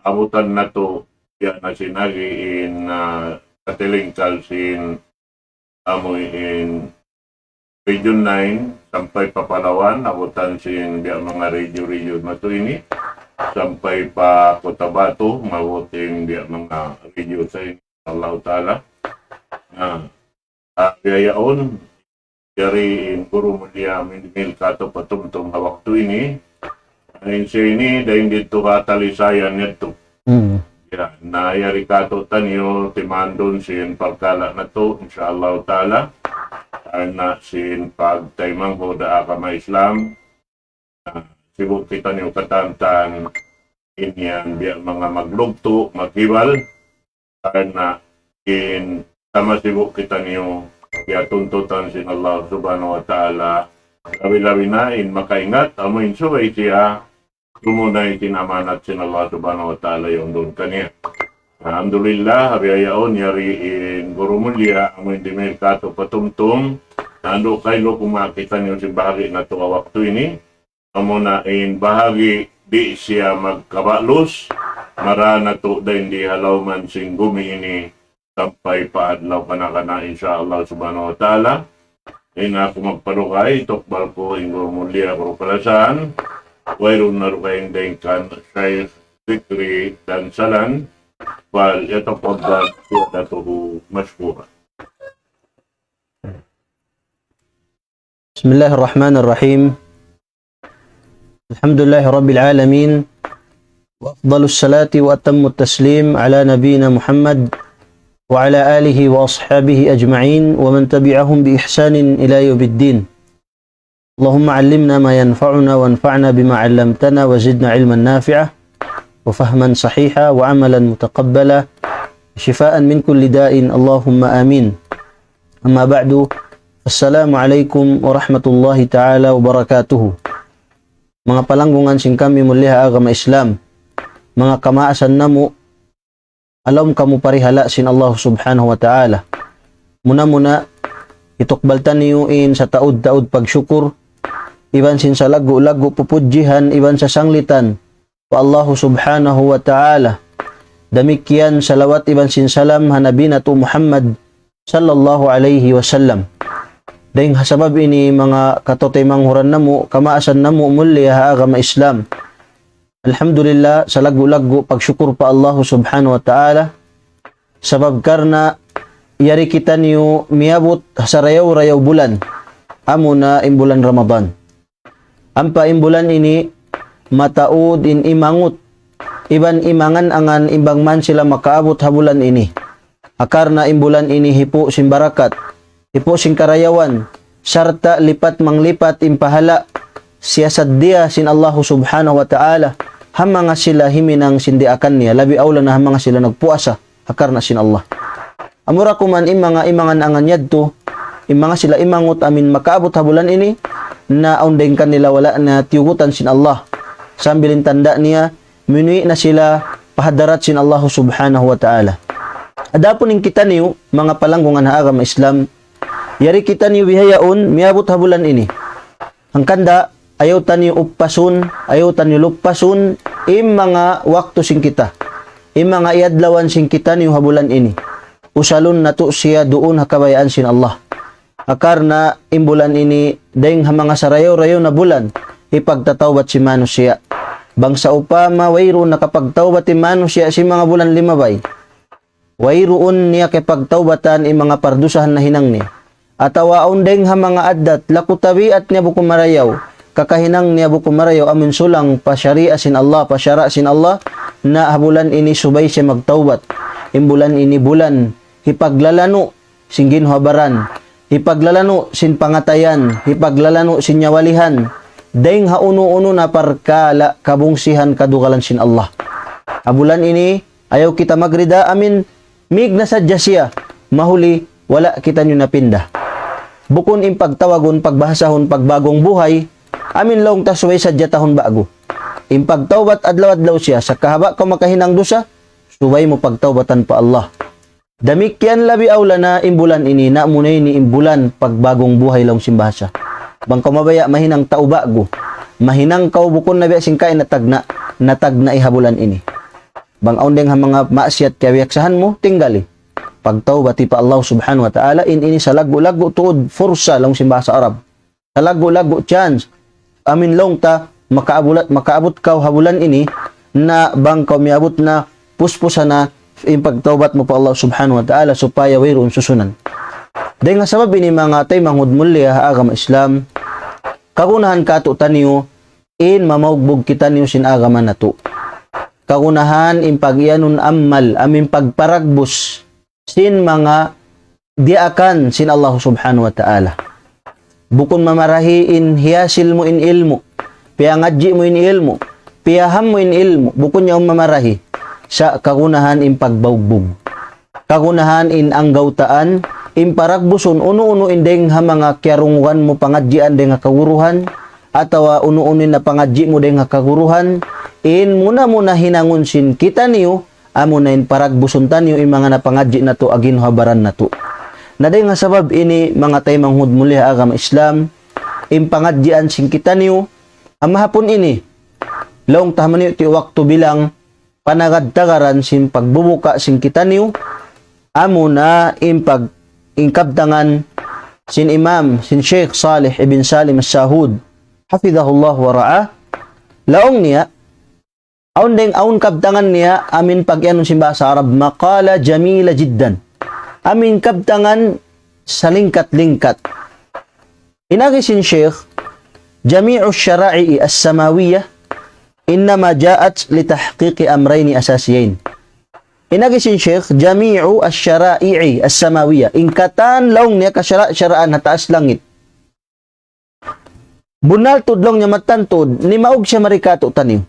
abutan na to yan na sinagi in katilingkal sin amoy in Region 9 sampay pa Palawan, abutan sin biya mga radio na to ini sampay pa Cotabato, mabuting biya mga radio sa ini Allah Ta'ala biyayaon dari in Guru Mulia Mindmil kato patumtong hawak to ini ayon siya ini dahil dito katalisayan nito ya, nayari kato tanyo timandon sin pagkala na to insyaAllah Ta'ala na sin pagtaymang hoda akama Islam sibuk kita niyo katantan inyan biya mga maglugto magkibal na in sama sibuk kita niyo kaya tuntutan sin Allah Subhanahu wa Ta'ala labi-labi na in makaingat amoy suway siya tumunay tinamanat sin Allah Subhanahu wa Ta'ala yung doon kanya. Alhamdulillah, habiyayaon yari in Guru Mulia amoy dimil kato patumtum nando kayo kumakita niyo si bahagi na to waktu ini amo na in bahagi di siya magkabalos marana to da hindi halaw man sing gumi ini sampay paadlaw kana insyaAllah Subhanahu wa Ta'ala in ako magpadukay tokbal ko in Guru Mulia Guru Palasan wayroon na rukayang dengkan Shaykh Zikri dan Salan wal yatapagdad siyadatuhu mashkura. Bismillahirrahmanirrahim. Alhamdulillahi Rabbil Alamin. Wa afdalus salati wa atammu taslim ala nabiyina Muhammad wa ala alihi wa ashabihi ajma'in wa man tabi'ahum bi ihsanin ila yawmiddin. Allahumma 'allimna ma yanfa'una wanfa'na bima 'allamtana wa zidna 'ilman nafi'a wa fahman sahiha wa 'amalan mutaqabbala shifaan min kulli da'in Allahumma amin. Amma ba'du. Assalamualaikum warahmatullahi ta'ala wabarakatuh. Mga palanggungan sing kami muliha agama Islam, mga kamaasan namo, alam kamu parihala sin Allah Subhanahu wa Ta'ala. Muna itukbaltan niyo in sa taud-taud pagsyukur, iban sin sa lagu-lagu pupudjihan, iban sa sanglitan wa Allah Subhanahu wa Ta'ala. Damikian salawat iban sin salam hanabi nato Muhammad sallallahu alaihi wasallam. Dahil hasabab ini mga katotay manghuran namo, kamaasan namo muli ha agama Islam. Alhamdulillah, sa lagu-lagu pagsyukur pa Allah Subhanahu wa Ta'ala. Sabab karna, yari kita niyo miabot sa rayaw-rayaw bulan. Amo na imbulan Ramadan. Ampa imbulan ini, mataud in imangut. Iban imangan angan imbang man sila makaabot ha bulan ini. Akar na imbulan ini hipo simbarakat. Ipo sing karayawan, sarta lipat manglipat impahala, siyasad dia sin Allah Subhanahu wa Ta'ala, hamanga sila himinang sindiakan niya, labi awla na hamanga sila nagpuasa, hakar na sin Allah. Amura kuman imanga imangan angan yadto, imanga sila imangot amin makaabot habulan ini, na aundeng kanila wala na tiyugutan sin Allah. Sambilin tanda niya, minui na sila pahadarat sin Allah Subhanahu wa Ta'ala. Adapon ning kita niyo, mga palanggungan ha agama Islam, yari kita niyo bihayaon, miabot habulan ini. Ang kanda, ayaw taniyo upasun, ayaw taniyo lupasun, mga wakto sing kita. Mga iadlawan sing kita niyo habulan ini. Usalon na to siya doon hakabayaan sin Allah. Akar na imbulan ini, dahing mga sarayaw-rayaw na bulan, ipagtatawbat si manusia. Bangsa upama, wayroon nakapagtawbat si manusia si mga bulan limabay. Wayroon niya kay pagtawbatan mga pardusahan na hinang niya. Atawa undeng ha mga addat, lakutabi at niya buko marayaw, kakahinang niya buko marayaw, amin sulang pasyari'a sin Allah, pasyara sin Allah, na habulan ini subay siya magtawbat. Imbulan ini bulan, hipaglalano, sin ginhabaran, hipaglalano, sin pangatayan, hipaglalano, sin nyawalihan, dahing ha uno-uno na parkala, kabungsihan, kadugalan sin Allah. Habulan ini, ayaw kita magrida, amin, mig na sadya siya, mahuli, wala kita nyo napinda. Bukon impagtawagon, pagbahasahon, pagbagong buhay, amin laong tasway sa jatahon bago. Impagtawbat adlaw-adlaw siya, sa kahaba ka makahinang dosa, subay mo pagtawbatan pa Allah. Damikyan labi awla na imbulan ini, na munay ni imbulan pagbagong buhay laong simbahasa. Bang kamabaya, mahinang tao bago. Mahinang kau bukon na biya singkain natagna ihabulan ini. Bangaon ding ha mga maasiyat kaya yaksahan mo, tinggali. Pagtawbati pa Allah subhanahu wa ta'ala, ini sa lago-lago tuod, fursa lang simba sa Arab. Sa lago-lago chance, amin long ta, makaabot ka habulan ini, na bang ka miabot na puspusa na yung pagtawbat mo pa Allah subhanahu wa ta'ala, supaya wayroon susunan. Dahil nga sabab ini mga tay manghudmulya ha agama Islam, kagunahan ka to taniyo, in mamaugbog kita niyo sin agaman na to. Kagunahan in pagyanon ammal, amin pagparagbos, sin mga diakan sin Allah subhanahu wa ta'ala. Bukon mamarahiin, hiyasil mo in ilmo, piyangadji mo in ilmo, piyaham mo in ilmo, bukon niya mamarahi, sa kagunahan in pagbaugbog. Kagunahan in anggautaan, in paragbuson, uno-uno indeng ha mga kyarungan mo pangadjian deng nga kawuruhan, atawa uno-unin na pangadji mo deng nga kaguruhan, in muna hinangon sin kita niyo, amo na in paragbuson taniyo in mga napangadji na to agin habaran na to. Naday nga sabab ini mga tay manghudmuli ha agama Islam, in pangadjian sin kita niyo, amahapon ini, laong tahaman niyo ti waktu bilang panagadtagaran sin pagbubuka sin kita niyo, amo na in ingkabtangan sin Imam, sin Sheikh Salih ibn Salim As-Sahud, hafidhahullah wa ra'ah, laong niya, aun kabtangan niya, amin pagyanon simba sa Arab, maqala jamila jiddan. Amin kabtangan sa lingkat-lingkat. Inagi sin Sheikh, jami'u syara'i as-samawiyah, innama ja'at litahqiqi amrayni asasiyain. Inagi sin Sheikh, jami'u as-syara'i as-samawiyah, ingkatan laong niya kasyaraan na taas langit. Bunal tudlong niya matantod, ni maog siya marikato taniw.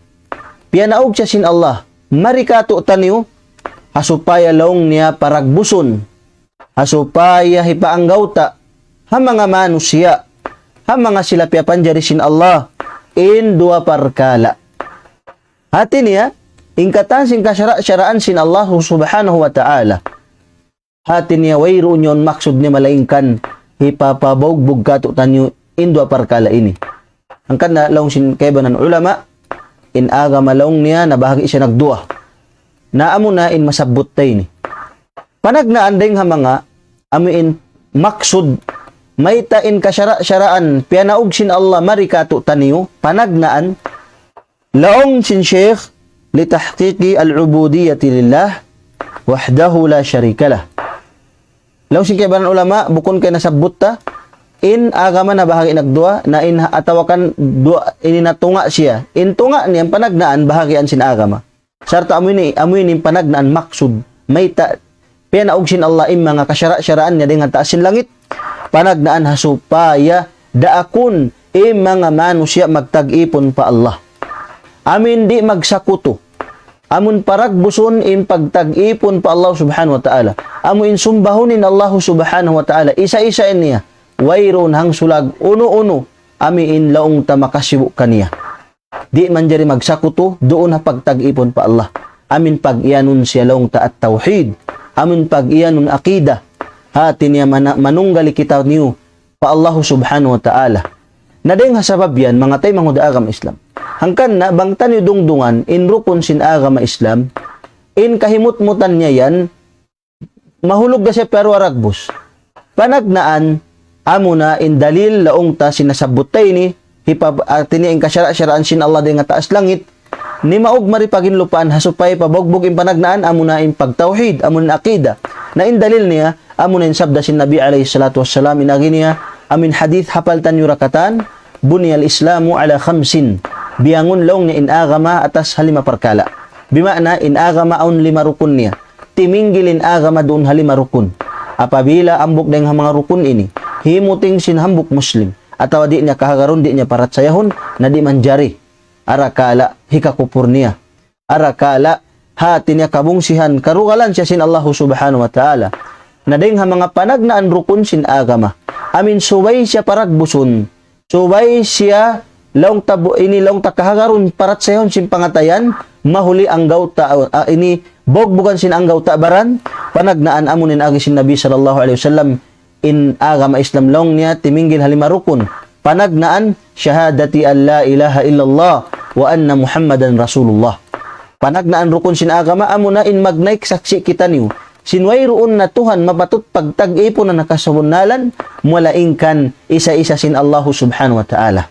Piyanaog siya sin Allah, marikato taniw, hasupaya laong niya paragbuson, hasupaya hipaanggauta, ha mga manusia, ha mga sila piyapanjari sin Allah, in dua parkala. Hati niya, ingkatan sin kasyaraan sin Allah subhanahu wa ta'ala. Hati niya, wayroon yun, maksud niya malaingkan, hipapabogbog kato taniw, in dua parkala ini. Ang kana laong sin kaibanan ulama, in aga malawng niya na bahagi siya nagdua. Naamo na in masabot tayo ni. Panagnaan ding ha mga amin maksud may tain kasyaraan piyanaog sin Allah marikato taniyo panagnaan laong sin Sheikh litahqiqi al-ubudiyyati lillah wahdahu la syarika lah. Laong sin kaibanan ulama bukon kay nasabot ta in agama na bahagi nagdua na in atawakan dua ini natunga siya in tunga niya panagnaan bahagian sin agama sarta amoy ni panagnaan maksud may ta pinaog sin Allah in mga kasyaraan niya dengan taas sin langit panagnaan hasupaya daakon mga manusia magtag-ipon pa Allah amin di magsakuto amun paragbuson in pagtag-ipon pa Allah subhanahu wa ta'ala amun sumbahonin Allah subhanahu wa ta'ala isa-isa niya wayron hang sulag uno-uno amiin laong tamakasibu kaniya. Di man jari magsakuto doon ha pagtag-ipon pa Allah. Amin pag-iyanon siya laong taat tawhid. Amin pag-iyanon akida. Hati niya manunggali kita niyo pa Allah subhanahu wa ta'ala. Nadeng ha sabab yan mga tay manghuda agama Islam. Hangkan na bangtan niyo dungdungan in rukun sin agama Islam in kahimut-mutan niya yan mahulog na siya pero aragbos. Panagnaan amo na in dalil laong ta sinasabot tayo ni tiniya in kasyaraan sin Allah din nga taas langit ni maog maripagin lupaan hasupay pabogbog in panagnaan amo na in pagtawhid amo na akida na in dalil niya amo na in sabda sin Nabi alayhi salatu wassalam inagi niya amin hadith hapaltan yurakatan bunyal islamu ala khamsin biangun laong ni in agama atas halima parkala bimana in agama aun lima rukun niya timinggilin agama doon halima rukun apabila ambok deng mga rukun ini himuting sinhambuk muslim atawa di niya kahagaron di niya parat sayahon na di manjari arakala hikakupur niya arakala hati niya kabungsihan karugalan siya sin Allah subhanahu wa ta'ala na ding ha mga panagnaan rukun sin agama amin subay siya paragbuson subay siya laong tabo ini laong takahagaron parat sayahon sin pangatayan mahuli ang gauta ini bogbugan sin ang gauta baran panagnaan amunin agi sin Nabi sallallahu alaihi wasallam in agama Islam long niya timinggil halima rukun panagnaan syahadati an la ilaha illallah wa anna Muhammadan Rasulullah Panagnaan rukun sin agama, amo na in magnaik saksi kita niyo. Sinway roon na Tuhan mabatut pagtag-ipo na nakasabunnalan, mulaingkan isa-isa sin Allah subhanahu wa ta'ala.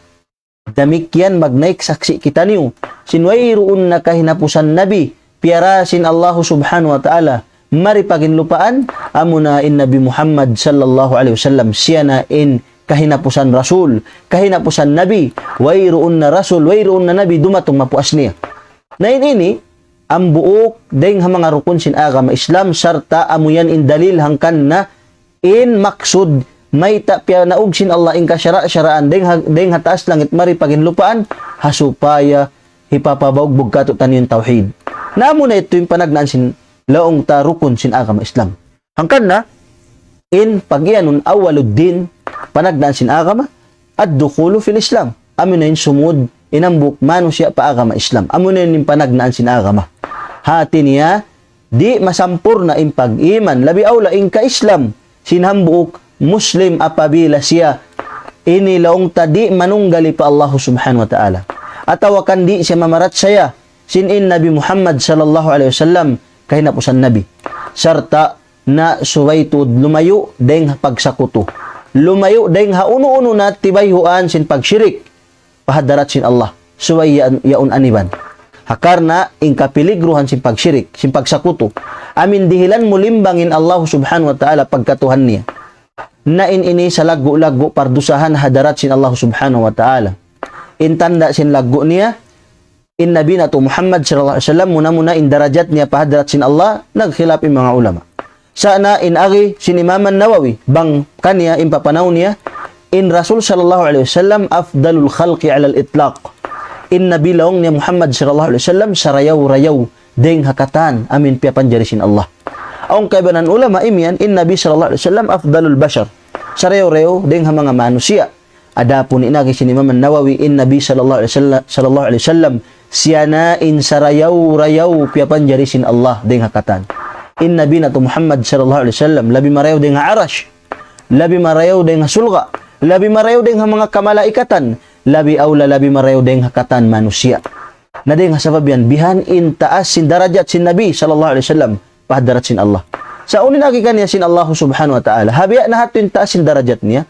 Damikyan magnaik saksi kita niyo. Sinway roon na kahinapusan nabi, piara sin Allah subhanahu wa ta'ala, mari paginlupaan, amo na in Nabi Muhammad sallallahu alaihi wasallam, siya na in kahinapusan rasul, kahinapusan nabi, wayroon na rasul, wayroon na nabi, dumatong mapuas niya. Na ini, ang buok deng mga rukun sin agama Islam, sarta amuyan in dalil hangkan na in maksud, may tapya naug sin Allah in kasyara-syaraan, deng hataas langit mari paginlupaan, hasupaya, hipapabaugbog katutan yung tawhid. Namo na ito yung panagnaan sin laong ta rukun sin agama Islam. Hangkan na, in pagyanon awaluddin, panagnaan sin agama, at dukhulu fil Islam. Amin na yung sumud, inambuk mano siya pa agama Islam. Amin na yung panagnaan sin agama. Hati niya, di masampur na in pag-iman, labi aw laing ka-Islam, sinhambuok Muslim apabila siya, inilaong tadi manunggali pa Allah subhanahu wa ta'ala. Atawakan di siya mamarat saya, sinin Nabi Muhammad sallallahu alaihi wasallam, kahinapusan Nabi. Sarta na suwaytud lumayo deng pagsakuto. Lumayo deng hauno-uno na tibayhuan sin pagsyirik. Pahadarat sin Allah. Suway yaun aniban. Hakar na ingkapiligruhan sin pagsyirik, sin pagsakuto. Amin dihilan mulimbangin Allah subhanahu wa ta'ala pagkatuhan niya. Nain ini sa lago-lago pardusahan hadarat sin Allah subhanahu wa ta'ala. Intanda sin lago niya, in Nabi na to Muhammad sallallahu alaihi wasallam, muna-muna in darajat niya pahadarat sin Allah, nagkhilapin mga ulama. Sana in agi sin Imam Nawawi, bang kanya in papanaw niya, in Rasul sallallahu alaihi wasallam afdalul khalqi ala al-itlaq. In Nabi laong niya Muhammad sallallahu alaihi wasallam sarayaw-rayaw deng hakatan amin pia panjarisin Allah. Aung kaibanan ulama imian in Nabi sallallahu alaihi wasallam afdalul bashar. Sarayaw-rayaw deng ha mga manusia. Adapun inagi sin Imam Nawawi in Nabi sallallahu alaihi wasallam siya na in sarayaw-rayaw pia panjarisin Allah deng hakatan. In Nabi na to Muhammad sallallahu alaihi wasallam labi marayaw deng ha arash, labi marayaw deng ha sulga, labi marayaw deng ha mga kamalaikatan, labi aula labi marayaw deng hakatan manusia. Na deng sabab yan bihan in taas sin darajat sin Nabi sallallahu alaihi wasallam pahadarat sin Allah. Sa unin agi kaniya sin Allah subhanahu wa ta'ala. Habiya na hato in taas sin darajat niya.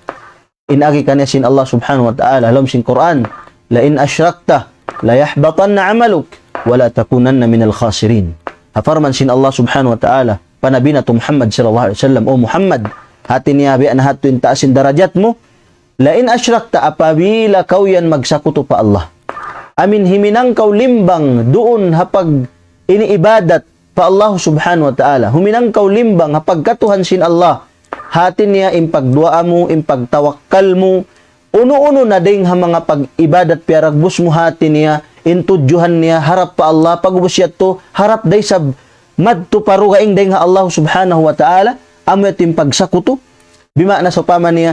In agi kaniya sin Allah subhanahu wa ta'ala halam sin Quran, la in asyrakta la yahbatanna amaluk wa la takunanna minal khasirin. Hafarman sin Allah subhanahu wa ta'ala panabi na to Muhammad sallallahu alaihi wasallam, o Muhammad, hati niya habiya na hato in taas sin darajat mo. Lain asyrakta apabila kau yan magsakuto pa Allah. Amin himinang kau limbang doon hapag iniibadat pa Allah subhanahu wa ta'ala. Huminang kau limbang hapag katuhan sin Allah. Hati niya impagdua mo, impagtawakkal mo. Uno-uno na ding ha mga pag-ibadat piaragbus mo hati niya. Intudjuhan niya harap pa Allah. Pagbusyat to harap day sab madto parugaing ding ha Allah subhanahu wa ta'ala. Amet impagsakuto. Bima na sa paman niya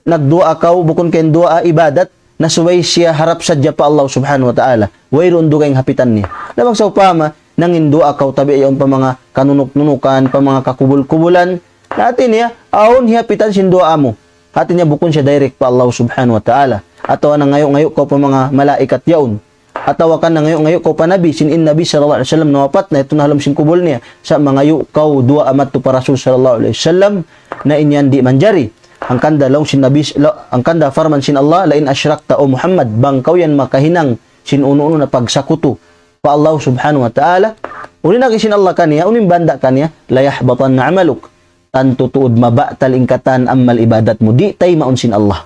nagdua kau bukon ken dua ibadat nasuway siya harap sadya pa Allah subhanahu wa ta'ala. Wayron dugay hapitan niya. Labang sa upama nangin dua kau tabi ayon pa mga kanunuk-nunukan, pa mga kakubul-kubulan. Natin niya aon hihapitan sin dua amo. Hati niya bukon siya direct pa Allah subhanahu wa ta'ala. Atawa na ngayo kau pa mga malaikat yaon. Atawa kan na ngayo kau pa nabi sin in Nabi sallallahu alaihi wasallam nawapat na ito na halam sin kubul niya. Sa mga kau dua amat to pa Rasul sallallahu alaihi wasallam na inyan di manjari. Ang kanda law sin Nabi, ang kanda farman sin Allah, lain asyrakta o Muhammad, bang kau yan makahinang sin uno-uno na pagsakuto pa Allah subhanahu wa ta'ala. Unin na sin Allah kaniya, unin banda kaniya, layahbatan na amaluk, tanto tuod mabatal ingkatan amal ibadat mo, di tay maun sin Allah.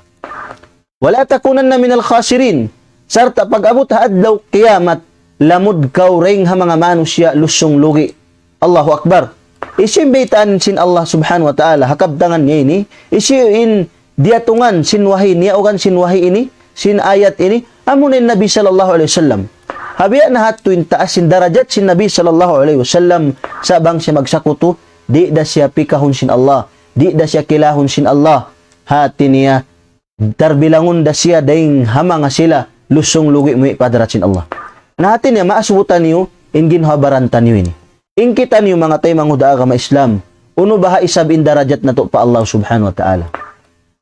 Wala takunan na minal khasirin, sarta pag-abot haadlaw kiyamat, lamud kau ring ha mga manusya lusong lugi. Allahu Akbar. Isimbitan sin Allah subhanahu wa ta'ala hakabdangan niya ini, isiin diatungan sin wahi niya ugan sin wahi ini, sin ayat ini, amunin Nabi sallallahu alaihi wasallam. Habiya na hatuin taas sin darajat sin Nabi sallallahu alaihi wasallam sabang siya magsakuto, di da siya pikahon sin Allah, di da siya kilahon sin Allah. Hati niya tarbilangon da siya daing hamanga sila lusong lugi mo padarat sin Allah. Na hati niya maasubutan niyo ingin habarantan niyo ini. Ingkita niyo mga tay manghuda agama Islam. Uno baha isab in darajat na to pa Allah subhanahu wa ta'ala.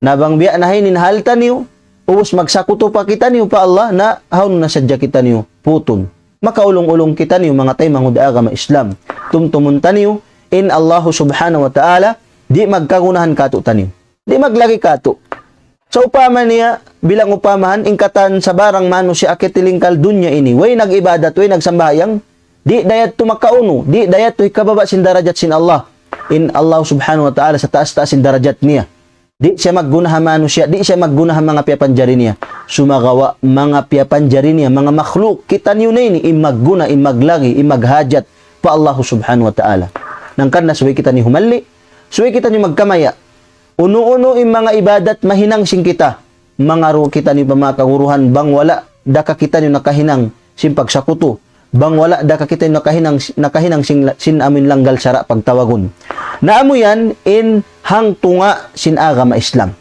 Nabang biya na hinin halta niyo, ubos magsakuto pa kita niyo pa Allah na haun na sadya kita niyo puton. makaulong-ulong kita niyo mga tay mangud agama Islam. Tumtumun taniyo in Allah subhanahu wa ta'ala di magkagunahan kato taniyo. Di maglagi kato. Sa upama niya, bilang upamahan, ingkatan sa barang mano si akitilingkal dunya ini, way nag-ibadat, way nagsambayang, di dayat to makauno, di dayat to ikababa sin darajat sin Allah. In Allah subhanahu wa ta'ala sa taas-taas sin darajat niya. Di siya maggunahan mano siya, di siya maggunahan mga piyapanjari niya. Sumagawa mga piyapanjari niya, mga makhluk, kita niyo na ini, imagguna, imaglagi, imaghajat pa Allah subhanahu wa ta'ala. Nang karna, suwi kita ni humali, suwi kita ni magkamaya. Uno-uno yung mga ibadat mahinang sing kita. Mga ro kita ni pamakaguruhan bang wala daka kita ni nakahinang sin pagsakuto. Bang wala daka kita ni nakahinang sin amin langgal sara pagtawagon. Naamo yan in hangtunga sin agama Islam.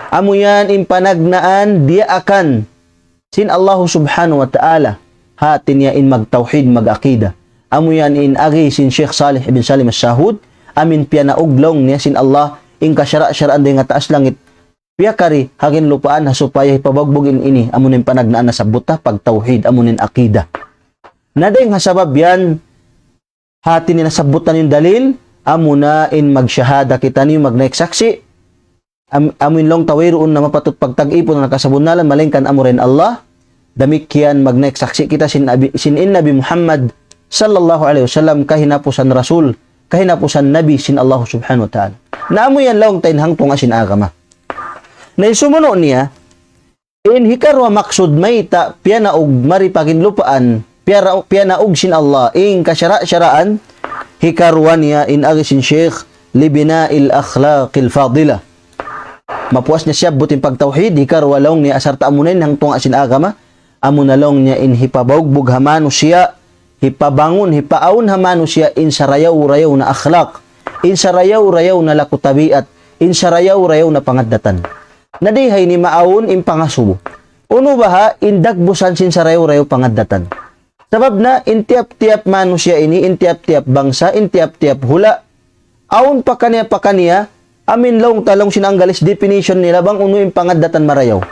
Amo yan in panagnaan dia akan sin Allah subhanahu wa ta'ala. Hatin niya in magtauhid mag-akida. Amo yan in agi sin Sheikh Salih ibn Salim as-Sahud. Amin piyanauglong niya sin Allah in kasyara-syaraan din nga taas langit piyakari hagin lupaan hasupaya ipabagbugin ini amunin panagnaan na sa buta pagtauhid amunin akida nadeng hasabab yan hati ni nasabutan yung dalil amuna in magsyahada kita niyo magneksaksi amin long tawiroon na mapatut pagtag-ipon na nakasabunalan malingkan amurin Allah damikyan magneksaksi kita sin Nabi Muhammad sallallahu alaihi wasallam kahinapusan Rasul kahinapusan Nabi sin Allah subhanahu wa ta'ala. Naamo yan laong tainhang tunga sin agama. Na isumuno niya, in hikarwa maksud mayta, piya na og maripagin lupaan, piya na og sin Allah, in kasyara-syaraan, hikarwa niya in agi sin Sheikh, libina il akhlaqil fadila. Mapuas niya siya butin pagtawhid, hikarwa laong niya asarta amunin hang tunga sin agama, amunalong niya in hipabawgbog hamano siya, hipabangon, hipaawon hamano siya in sarayaw-rayaw na akhlaq, in sarayaw-rayaw na lakutabiat, in sarayaw-rayaw na pangaddatan. Nadihay ni maawon in pangasubo. Uno baha, in dagbusan sin sarayaw-rayaw pangaddatan. Sabab na, in tiap-tiap mano siya ini, in tiap-tiap bangsa, in tiap-tiap hula. Awon pa kaniya, amin laong talong sinanggalis definition nila bang uno in pangaddatan marayaw.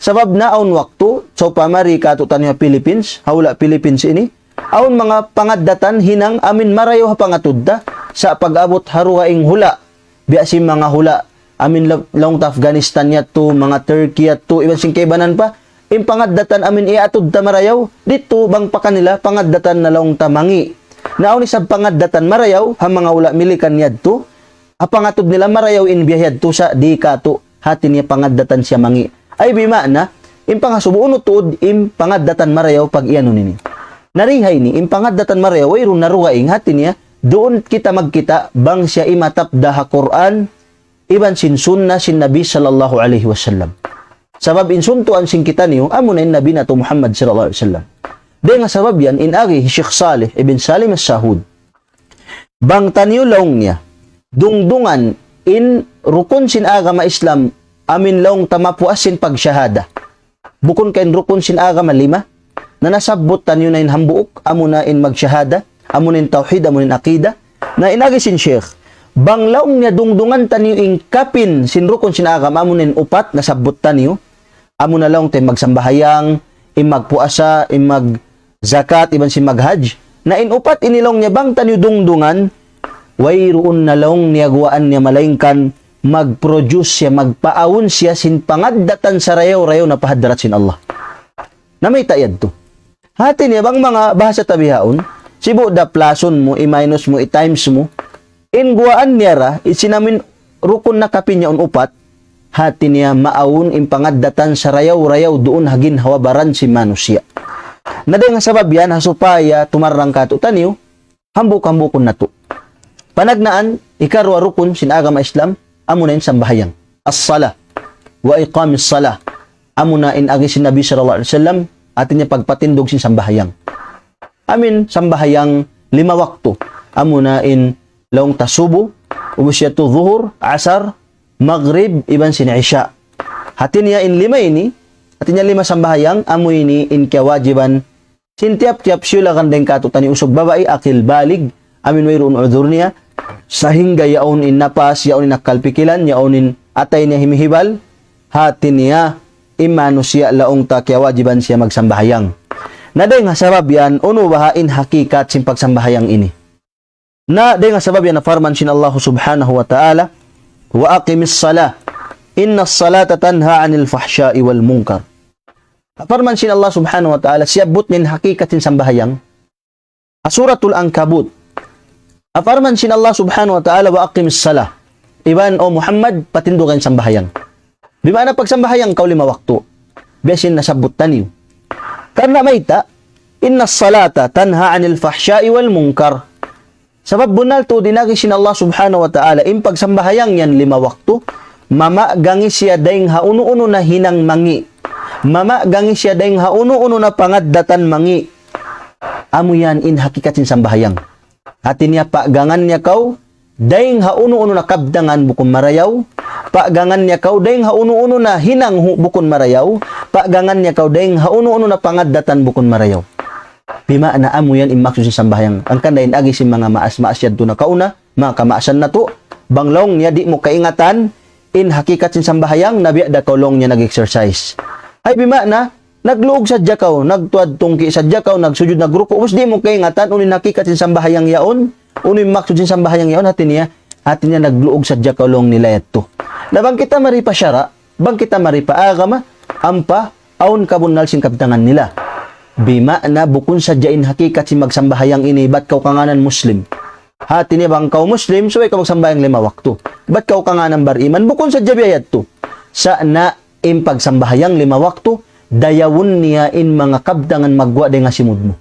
Sabab na, awon waktu, so pamari katutan niya Philippines, hawla Philippines ini, aun mga pangaddatan hinang amin marayo ha pangatudda sa pag-abot haruhaing hula biasim mga hula amin laong ta Afghanistan yato mga Turkey yato iban sing kaybanan pa in pangaddatan amin iatud ta marayaw dito bang pa kanila pangaddatan na laong ta mangi naon isab pangaddatan marayaw ha mga hula milikan yadto ha pangatud nila marayaw in biyahad to sa di kato hatin niya pangaddatan siya mangi ay bima na in pangasubo uno tuod in pangaddatan marayaw pag iano nini narihay ni impangaddatan marayaw ay ron narugaing hati niya doon kita magkita bang siya imatap daha Quran iban sin sunna sin Nabi sallallahu alaihi wasallam sabab in suntuan sin kita niyo amo na in Nabi nato Muhammad sallallahu alaihi wasallam de nga sabab yan in agi Sheikh Salih ibn Salim as-Sahud bang taniyo laong niya dungdungan in rukun sin agama Islam amin laong tamapuas sin pagsyahada bukon kain rukun sin agama 5 na nasabot tanyo na in hambuok, amo na in magsyahada, amo na in tawhid, amo na in akida, na inagi sin Sheikh, banglaong niya dungdungan tanyo in kapin, sin rukon sin agam, amo na in upat, nasabot tanyo, amo na lang tayo magsambahayang, in magpuasa, in magzakat, iban sin maghaj, na in upat inilong niya bang tanyo dungdungan, wayroon na lang niya guwaan niya malaingkan, mag-produce siya, magpaawon siya, sin pangaddatan sa rayaw-rayaw na pahadrat sin Allah. Na may tayad to. Hati niya bang mga bahasa tabihaon, sibo da plason mo, i-minus mo, i-times mo, in guwaan niya ra, isinamin rukun na kapin niya upat, hati niya maawon in pangaddatan sa rayaw-rayaw doon hagin hawabaran si manusia. Naday nga sabab yan, hasupaya tumarang kato taniyo, hambuk-hambukon na to. Panagnaan, ikarwa rukun sin agama Islam, amo na in sambahayang. As-salah, wa iqamis salah, amo na in agi sin Nabi sallallahu alaihi wasallam, atin niya pagpatindog sin sambahayang. Amin, sambahayang 5 wakto. Amo na in laong tasubo, ubusyatu zuhur, asar, maghrib, iban sin isya. Hatin niya in 5 ini, hatin niya 5 sambahayang, amo ini in kawajiban, sin tiap-tiap sila kandeng katutan ni usog babae, akil balig, amin mayroon udhur niya, sahingga yaon in napas, yaon in nakalpikilan, yaon in atay niya himihibal, hatin niya, imano siya laong ta kaya wajiban siya magsambahayang. Na day nga sabab yan, uno bahain hakikat sin pagsambahayang ini. Na day nga sabab yan na farman sin Allah subhanahu wa ta'ala, wa aqimis salah, inna salata tanha anil fahsya'i wal munkar. Farman sin Allah subhanahu wa ta'ala, siyabot nin hakikat sin sambahayang, Suratul Ankabut. Farman sin Allah subhanahu wa ta'ala, wa aqimis salah. Iban o Muhammad, patindugan sambahayang. Bimana pagsambahayang kau 5 waktu. Biasin nasabot taniw. Karena mayta, inna salata tanha anil fahsya'i wal munkar. Sabab bunal to dinagi sin Allah subhanahu wa ta'ala, in pagsambahayang yan 5 waktu, mama gangi siya daing hauno-uno na hinang mangi. Mama gangi siya daing hauno-uno na pangaddatan mangi. Amo yan in hakikatin sambahayang. Atin niya gangan niya kau, daing hauno-uno na kabdangan bukon marayaw, gangan niya kau daing hauno-uno na hinang bukon marayaw, gangan niya kau daing hauno-uno na pangaddatan bukon marayaw. Bima na amo yan imaksud sa sambahayang. Ang kandayin agi si mga maas-maas yad to na kauna, mga kamaasan na to, banglong niya di mo kaingatan, in hakikat sin sambahayang, nabiya da kaulong niya nag-exercise. Ay bima na, nagluog sa djakaw, nagtuad tungki sa djakaw, nagsujud nagruko, us di mo kaingatan, unin hakikat sin sambahayang yaon, unin maksud sin sambahayang yaon, atin niya nagluog sa djakaw long nila yato. Na bang kita maripa syara, bang kita maripa agama, ampa, aun kabunal sin kabtangan nila. Bima na bukun sa jain hakikat si magsambahayang ini, ba't kau kanganan Muslim? Hati niya bang kau Muslim, so ikaw magsambahayang 5 waktu. Ba't kau kanganan bariman? Bukun sa jabiyayat to. Sa na in pagsambahayang 5 waktu, dayawon niya in mga kabdangan magwa de nga simud mo.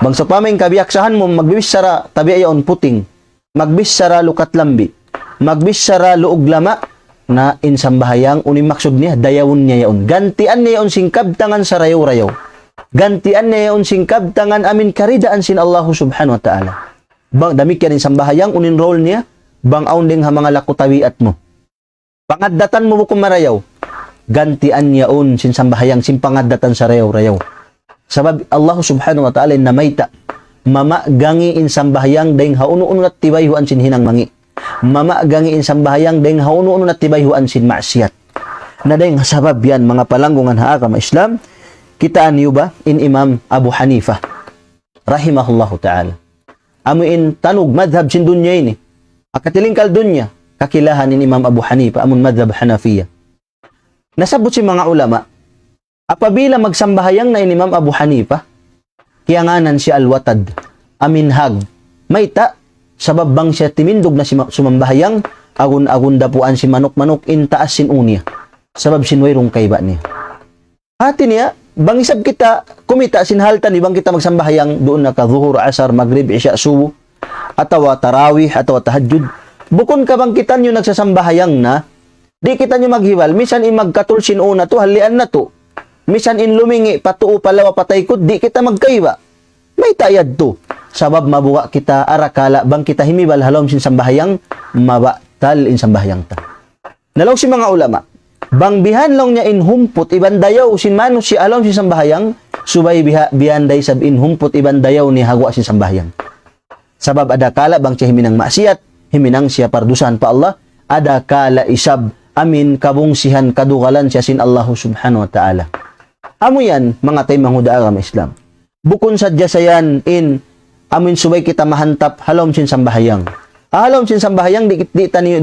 Bang sa paming kabiyaksahan mo, magbibis sara tabi ayon puting, magbis sara lukat lambi, magbis sara luog lama, na in sambahayang unimaksud niya, dayawon niya yaon. Gantian niya yaon sing kabdangan sa rayaw-rayaw. Gantian niya yaon sing kabdangan amin karidaan sin Allah subhanahu wa ta'ala. Bang damik yan in sambahayang unin role niya, bang aun ding ha mga lakutawiat mo. Pangaddatan mo bukong marayaw, gantian niya on sin sambahayang sin pangaddatan sa rayaw-rayaw. Sabab Allah subhanahu wa ta'ala namayta, mama gangi in sambahayang daing hauno-uno at tibayhuan sin hinang mangi. Mama gangi in sambahayang daing hauno-uno at tibayhuan sin maksiat. Na daing sabab yan mga palanggungan ha agama Islam, kitaan niyo ba in Imam Abu Hanifah rahimahullahu ta'ala. Amo in tanog madhab sin dunya ini. Akatilingkal dunya, kakilahan ni Imam Abu Hanifah amun madhab Hanafiya. Nasabot si mga ulama, apabila magsambahayang na Imam Abu Hanifah, kiyanganan si al-watad, aminhag, mayta, sabab bang siya timindog na si sumambahayang, agun-agun dapuan si manok-manok, intaas sin unya, sabab sinwayrong kayba niya. Hati niya, bang isab kita, kumita sinhaltan, ibang kita magsambahayang, doon na ka zuhur, asar, maghrib, isya, subu, atawa tarawih, atawa tahajjud, bukon ka bang kita nyo nagsasambahayang na, di kita nyo maghiwal, misan in magkatulsin una to, halian na to, misan in lumingi, patuo palawa pataykod, di kita magkaiba, may tayad to, sabab mabuwa kita arakala, bang kita himibal halom sin sambahayang, mabatal in sambahayang ta. Nalaw si mga ulama, bang bihan lang niya in humput, iban dayaw, sin manus si alom sin sambahayang, subay bihan day sab in humput, iban dayaw ni hagwa sin sambahayang. Sabab ada kala bang siya himinang maksiat, himinang siya pardusan pa Allah, ada kala isab, amin kabungsihan kadugalan siya sin Allah subhanahu wa ta'ala. Amo yan, mga tay manghuda agama Islam. Bukon sadya sayan in, amin subay kita mahantap, halom sin sambahayang. Halom sin sambahayang, di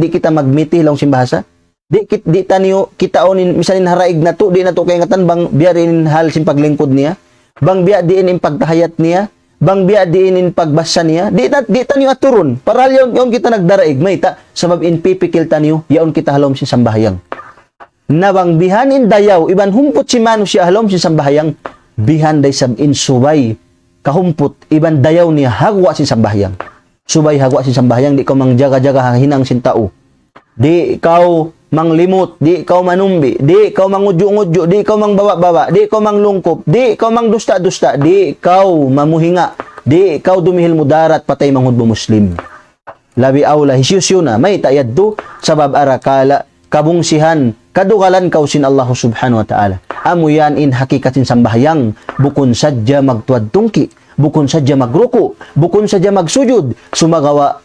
kita magmiti halom sin bahasa. Di taniyo kita onin misalin haraig na to, di na to kayangatan bang biya rin hal sin paglingkod niya, bang biya diin in pagtahayat niya, bang biya diin in pagbasa niya, di taniyo aturon, para yon kita nagdaraig, may ta, sabab in pipikil taniyo, yaon kita halom sin sambahayang. Na bang bihan in dayaw, iban humput si manu siya halom sin sambahayang, bihan day sab in subay, kahumput, iban dayaw niya hagwa sin sambahayang. Subay hagwa sin sambahayang, di ka mang jaga-jaga hinang sin tao. Di ikaw manglimot, di ikaw manumbi, di ikaw mangudyo-ngudyo, di ikaw mangbawa-bawa, di ikaw manglungkop, di ikaw mangdusta-dusta, di ikaw mamuhinga, di ikaw dumihil mudarat patay manghudbo Muslim. Labi awla hisyusyo na may tayad do sabab arakala kabungsihan kadugalan kausin Allah subhanahu wa ta'ala. Amo yan in hakikatin sambahayang bukon sadya magtuad tungki, bukon sadya magruko, bukon sadya magsujud, sumagawa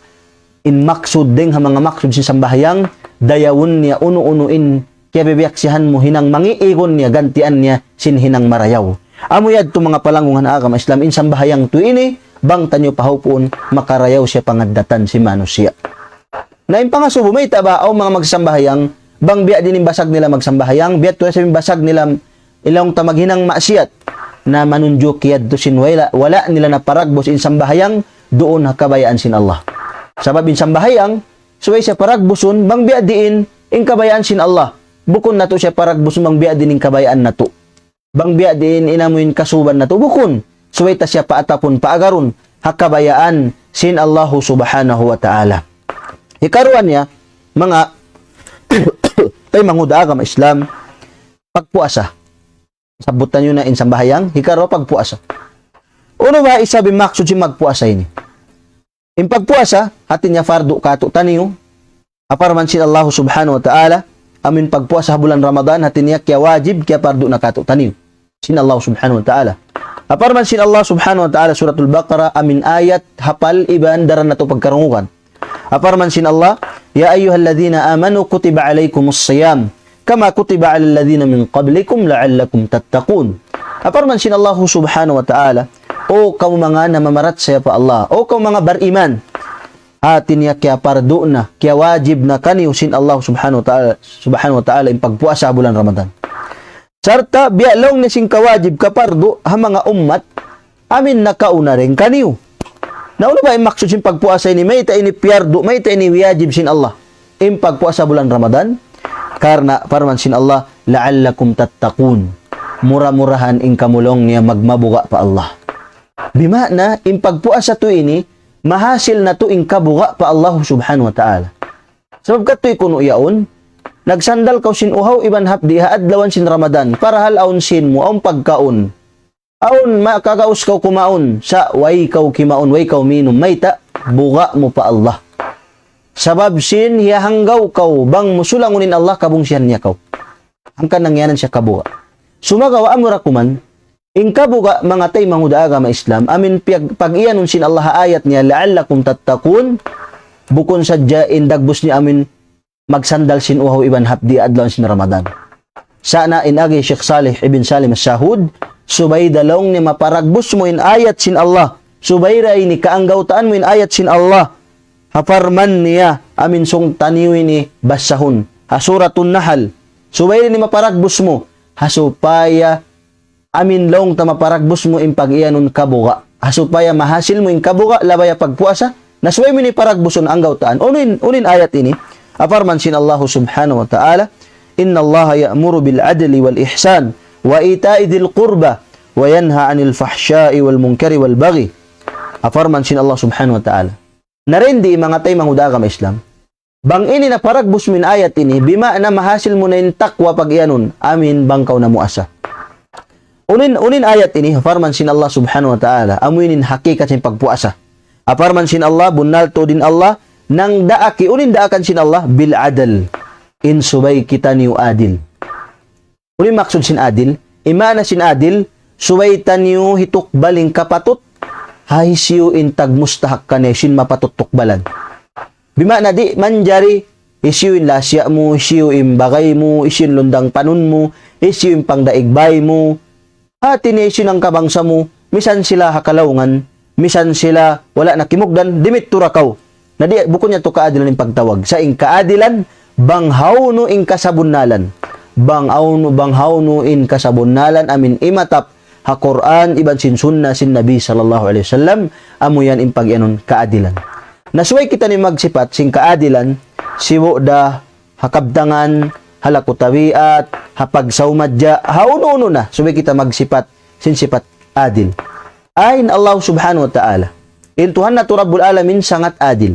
in maksud ding ha mga maksud si sambahayang, dayawon niya uno-unuin kaya bibiyaksihan mo hinang mangiigon niya, gantian niya sin hinang marayaw. Amuyad to mga palangungan agama Islam insang bahayang tu ini bang tanyo pahupon makarayaw siya pangadatan si manusia. Na impangasubo may taba o mga magsambahayang bang biya din basag nila magsambahayang biya to sa basag nila ilang tamaghinang maksiat na manunjo kiyad to sin wala nila na paragbos insang bahayang doon hakabayaan sin Allah. Sabab insang bahayang suway siya paragboson bang biya diin in kabayaan sin Allah. Bukon na to siya paragboson bang biya din in kabayaan na to. Bang biya din inamuin kasuban na to bukon. Suway ta siya paatapon paagaron hakabayaan sin Allah subhanahu wa ta'ala. Hikaruan niya mga tay manguda agama Islam pagpuasa. Sabutan nyo na insang bahayang hikaro pagpuasa. Uno ba isabi maksud si magpuasa ini? In pagpuasa hatin niya fardu kato taniyo. Aparman sin Allah subhanahu wa ta'ala amin pagpuasa bulan Ramadan hatin niya kaya wajib kaya fardu na kato taniyo. Sin Allah subhanahu wa ta'ala. Aparman sin Allah subhanahu wa ta'ala suratul Baqarah amin ayat hapal iban daran na to pagkarungukan. Aparman sin Allah, ya ayyuhalladzina amanu kutiba alaikumus siyam kama kutiba alal ladzina min qablikum la'allakum tattaqun. Aparman sin Allah subhanahu wa ta'ala, o kamu mga namamarat sa pa Allah, o kamu mga bariman, atin niya kaya pardo na, kaya wajib na kaniyo sin Allah subhanahu wa ta'ala in pagpuasa bulan Ramadan. Sarta bialong na sing kawajib kapardo ha mga ummat amin nakauna rin kaniyo. Nauna ba yung maksud sin pagpuasa ini may ta ini piyardo may ta ini wajib sin Allah in pagpuasa bulan Ramadan karena parman sin Allah la'allakum tattaqun mura-murahan in kamulong niya magmabuga pa Allah. Bimana in pagpuasa to ini mahasil na to in kabuga pa Allah subhanahu wa ta'ala. Sabab katoy kuno yaon nagsandal kaw sin uhaw iban hapdi haadlawan sin Ramadan para hal aun sin mo ang pagkaon. Aun makakaus kaw kumaon sa way kaw kimaon way kaw minom may ta buga mo pa Allah. Sabab sin hanggaw kaw bang musulangunin Allah kabungsihan niya kaw. Hangkan nangyanan siya kabuga. Sumagawa amura kuman in kabuga mga tay manguda agama Islam amin pag-iyanon sin Allah ayat niya la'allakum tattaqun bukon sadya in dagbus niya amin magsandal sin uhaw iban hapdi adlaw sin Ramadan. Sana inagi Sheikh Salih ibn Salim as-Sahud, subay dalong ni maparagbus mo in ayat sin Allah. Subay ray ni kaanggautaan mo in ayat sin Allah. Haparman niya amin song taniwi ni basahun. Hasuratun Nahal. Subay ni maparagbus mo. Hasupaya amin long ta maparagbus mo in pag-iyanon kabuga. Hasupaya mahasil mo in kabuga labaya pagpuasa. Nasubay mo ni paragbuson ang gautaan. Unin ayat ini. Aparman sin Allah subhanahu wa ta'ala, inna Allah ya'muru bil adli wal ihsan wa ita'i dhil qurba wa yanha 'anil fahsya'i wal munkari wal baghi. Aparman sin Allah subhanahu wa ta'ala. Narendi mga tay manguda agama Islam. Bang ini na paragbus min ayat ini bima na mahasil mo na in takwa pag iyanon amin bangkaw na muasa. Unin ayat ini aparman sin Allah subhanahu wa ta'ala amuinin hakikat sin pagpuasa. Aparman sin Allah bunal to din Allah nang daaki unin daakan sin Allah bil adl in subay kita niyo adil. Unin maksud sin adil imana sin adil subay taniyo hituk baling kapatot hay siyo in tag mustahak kane sin mapatot tukbalan. Bima na di manjari isiyo in lasya mo, isiyo in bagay mo, isiyo in lundang panun mo, isiyo in pangdaigbay mo, hati ni isiyo ng kabangsa mo, misan sila hakalaungan, misan sila wala nakimugdan, dimit turakaw. Na di bukod niya to kaadilan ng pagtawag. Sa ing kaadilan, banghaw no ing kasabunnalan. Banghaw no in kasabunnalan amin imatap ha Quran iban sin sunna sin Nabi sallallahu alaihi wasallam amuyan in pag-anon kaadilan. Nasuway kita ni magsipat sing kaadilan siwo da hakabdangan halakutawiat hapagsaumadya hauno na suway kita magsipat sin sipat adil. Ain Allah subhanahu wa ta'ala. In Tuhan na to Rabbul Alamin sangat adil.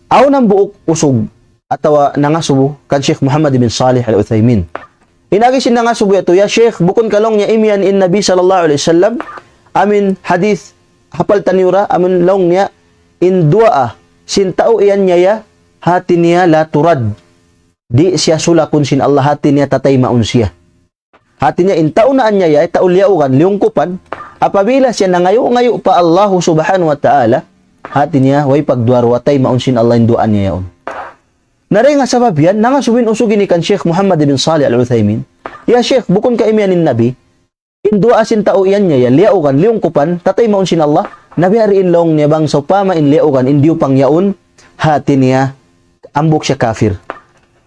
Aw nang buok usog atawa nangasubo kan Sheikh Muhammad bin Salih Al-Utsaimin. Inagi sin nangasubo ato ya Sheikh bukon kalong niya imian in Nabi sallallahu alaihi wasallam amin hadith hapal taniura amin long niya in dua sin tao iyan niya ya hati niya la turad. Di siya sulakun sin Allah hati niya tatay maun siya. Hati niya in taunaan niya ya taulyaukan liungkupan. Apabila siya nangayo-ngayo pa Allah subhanahu wa ta'ala, hati niya, way pagduar watay maunsin Allah yung duan niya yaon. Naray nga sabab yan, nangasubin usugin ni kan Sheikh Muhammad bin Salih Al-Utsaimin, ya Sheikh, bukon ka imyanin Nabi, Indua sin tao iyan niya, liaukan, liung kupan, tatay maun sin Allah, nabihari inlong niya bang so pama in liaukan, indiyo pang yaun, hati niya, ambok siya kafir.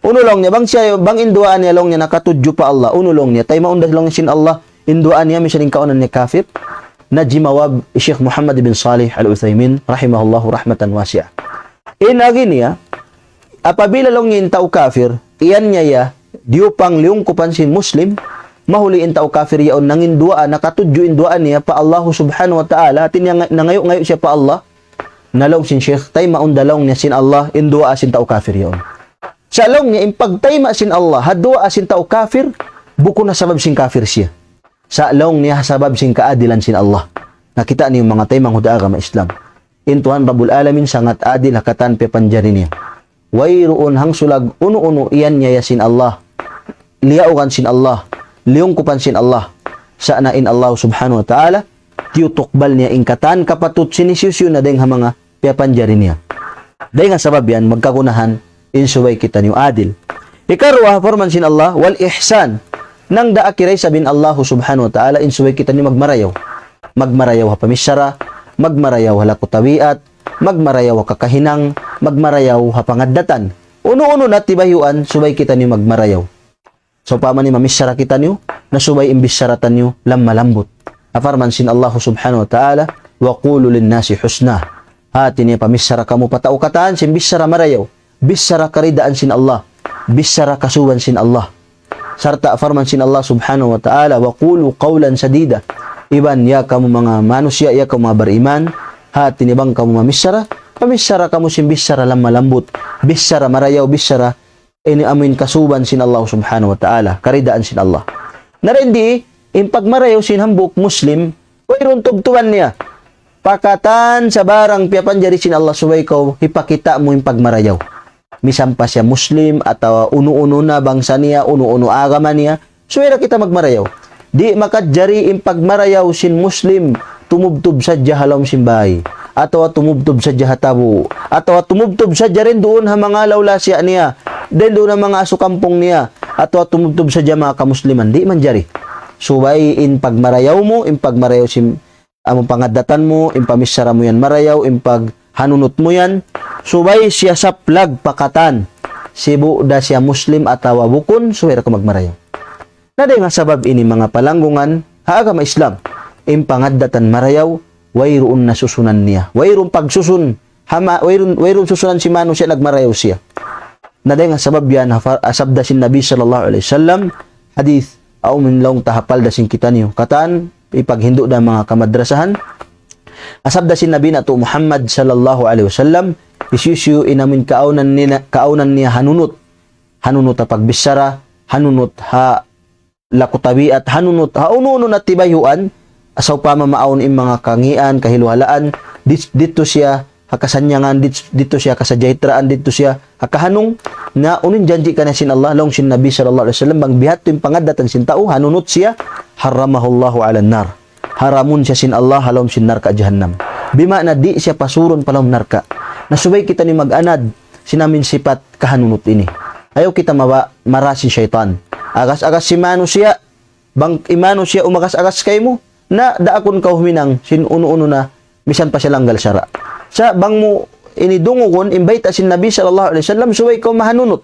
Unulong niya, bang siya, bang induaan niya long niya, nakatudyo pa Allah, unulong niya, tay maundas long sin Allah, induaan niya, misaling kaunan niya kafir, na jimawab, Sheikh Muhammad bin Salih Al-Uthaymin, rahimahullahu rahmatan wasi'ah. Inagi niya, apabila long niya tao kafir, iyan niya ya, diyo pang liung kupan sin Muslim, mahuliin tao kafir yaon nangin duaan, nakatudyo induaan niya pa Allah subhanahu wa ta'ala, atin niya nangayo-ngayo siya pa Allah, nalong sin Sheikh, tay maundalong niya sin Allah, indua sin tao kafir yaon. Sa long niya, impagtayma sin Allah, hadua sin tao kafir, buko na sabab sin kafir siya. Sa long niya, sabab sin kaadilan sin Allah. Nakita niyo mga taymang huda agama Islam. Intuhan Rabbul Alamin, sangat adil, hakatan pepanjari niya. Wayroon hang sulag, uno-uno, iyan niya sin Allah. Liyaukan sin Allah. Liyong kupan sin Allah. Saan in Allah subhanahu wa ta'ala, tiyutukbal niya ingkatan, kapatut sinisisyo na dahil mga pepanjari niya. Dahil nga sabab yan, magkakunahan, insuway kita niyo adil. Ikarwa, forman sin Allah, wal ihsan. Nang daakiray sabin Allah subhanahu wa ta'ala, insuway kita niyo magmarayaw. Magmarayaw ha pamisara, magmarayaw ha lakutawiat, magmarayaw ha kakahinang, magmarayaw ha pangaddatan. Uno-uno na tibayuan, subay kita niyo magmarayaw. So paman ni mamisara kita niyo, na subay imbisaratan niyo, lammalambot. Afarman sin Allah subhanahu wa ta'ala, wa qulu linnasi husna. Hati niya pamisara kamu patao kataan, simbisara marayaw. Bisara karidaan sin Allah, bisara kasuwan sin Allah. Sarta farman sin Allah subhanahu wa ta'ala, wa qulu qawlan sadida. Iban ya kamu mga manusia, ya kamu mga beriman, hati ni bang kamu mamisara, pamisara kamu simbisara lam malambut, bisara marayaw, bisara ini amin kasuban sin Allah subhanahu wa ta'ala, karidaan sin Allah. Narindi, impag marayaw sin hambuk Muslim, wayron tubtuan niya. Pakatan sa barang piyapanjari sin Allah, suway ko, ipakita mo impag marayaw. Misampa siya Muslim atau uno-uno na bangsa niya, uno-uno agama niya, suwera kita magmarayaw. Di makadjari impag marayaw sin Muslim, tumubtub sadya halom simbahay, atau tumubtub sadya hatabu, atau tumubtub sadya rin doon ha mga lawlasya niya, din doon ang mga asukampong niya, atau tumubtub sadya mga kamusliman, di man jari. Subay in pagmarayaw mo, impag marayaw sim among pangadatan mo, impamisara mo yan marayaw, impag hanunot mo yan, subay siya sa plag pakatan. Sibu da siya Muslim atawa bukon, suwera ko magmarayaw. Naday nga sabab ini mga palanggungan, haagama Islam, impangaddatan marayaw, wayroon na susunan niya. Wayroon pagsusun, wayroon susunan si Mano siya, nagmarayaw siya. Naday nga sabab yan, asabda sin Nabi sallallahu alaihi wasallam, hadith, aw minlong tahapal da sin kita niyo. Kataan, ipaghindo da mga kamadrasahan, asabda sin Nabi na to Muhammad sallallahu alaihi wasallam, isusyu inamin kaunan niya hanunot ha pagbisara, hanunot ha lakutabiat, hanunot ha uno-uno na tibayuan, asaw pa mamaon in mga kangian, kahiluhalaan, dito siya hakasanyangan, dito siya kasajaitraan, dito siya hakahanong, na unin janji ka na sin Allah, long sin Nabi sallallahu alaihi wasallam, bang bihat to yung pangadatan sin tao, hanunot siya, haramahullahu ala nar. Haramun siya sin Allah, halom sin narka jahannam. Bima na di siya pasuron palom narka. Nasubay kita ni mag-anad, sinamin sipat kahanunot ini. Ayaw kita marasin syaitan. Agas-agas si Mano siya, bang imano siya umagas-agas kay mo, na daakon ka huminang, sin uno-uno na, misan pa siya langgal sara. Sa bang mo inidungugon, imbait asin Nabi sallallahu alaihi wasallam, suway ka mahanunot.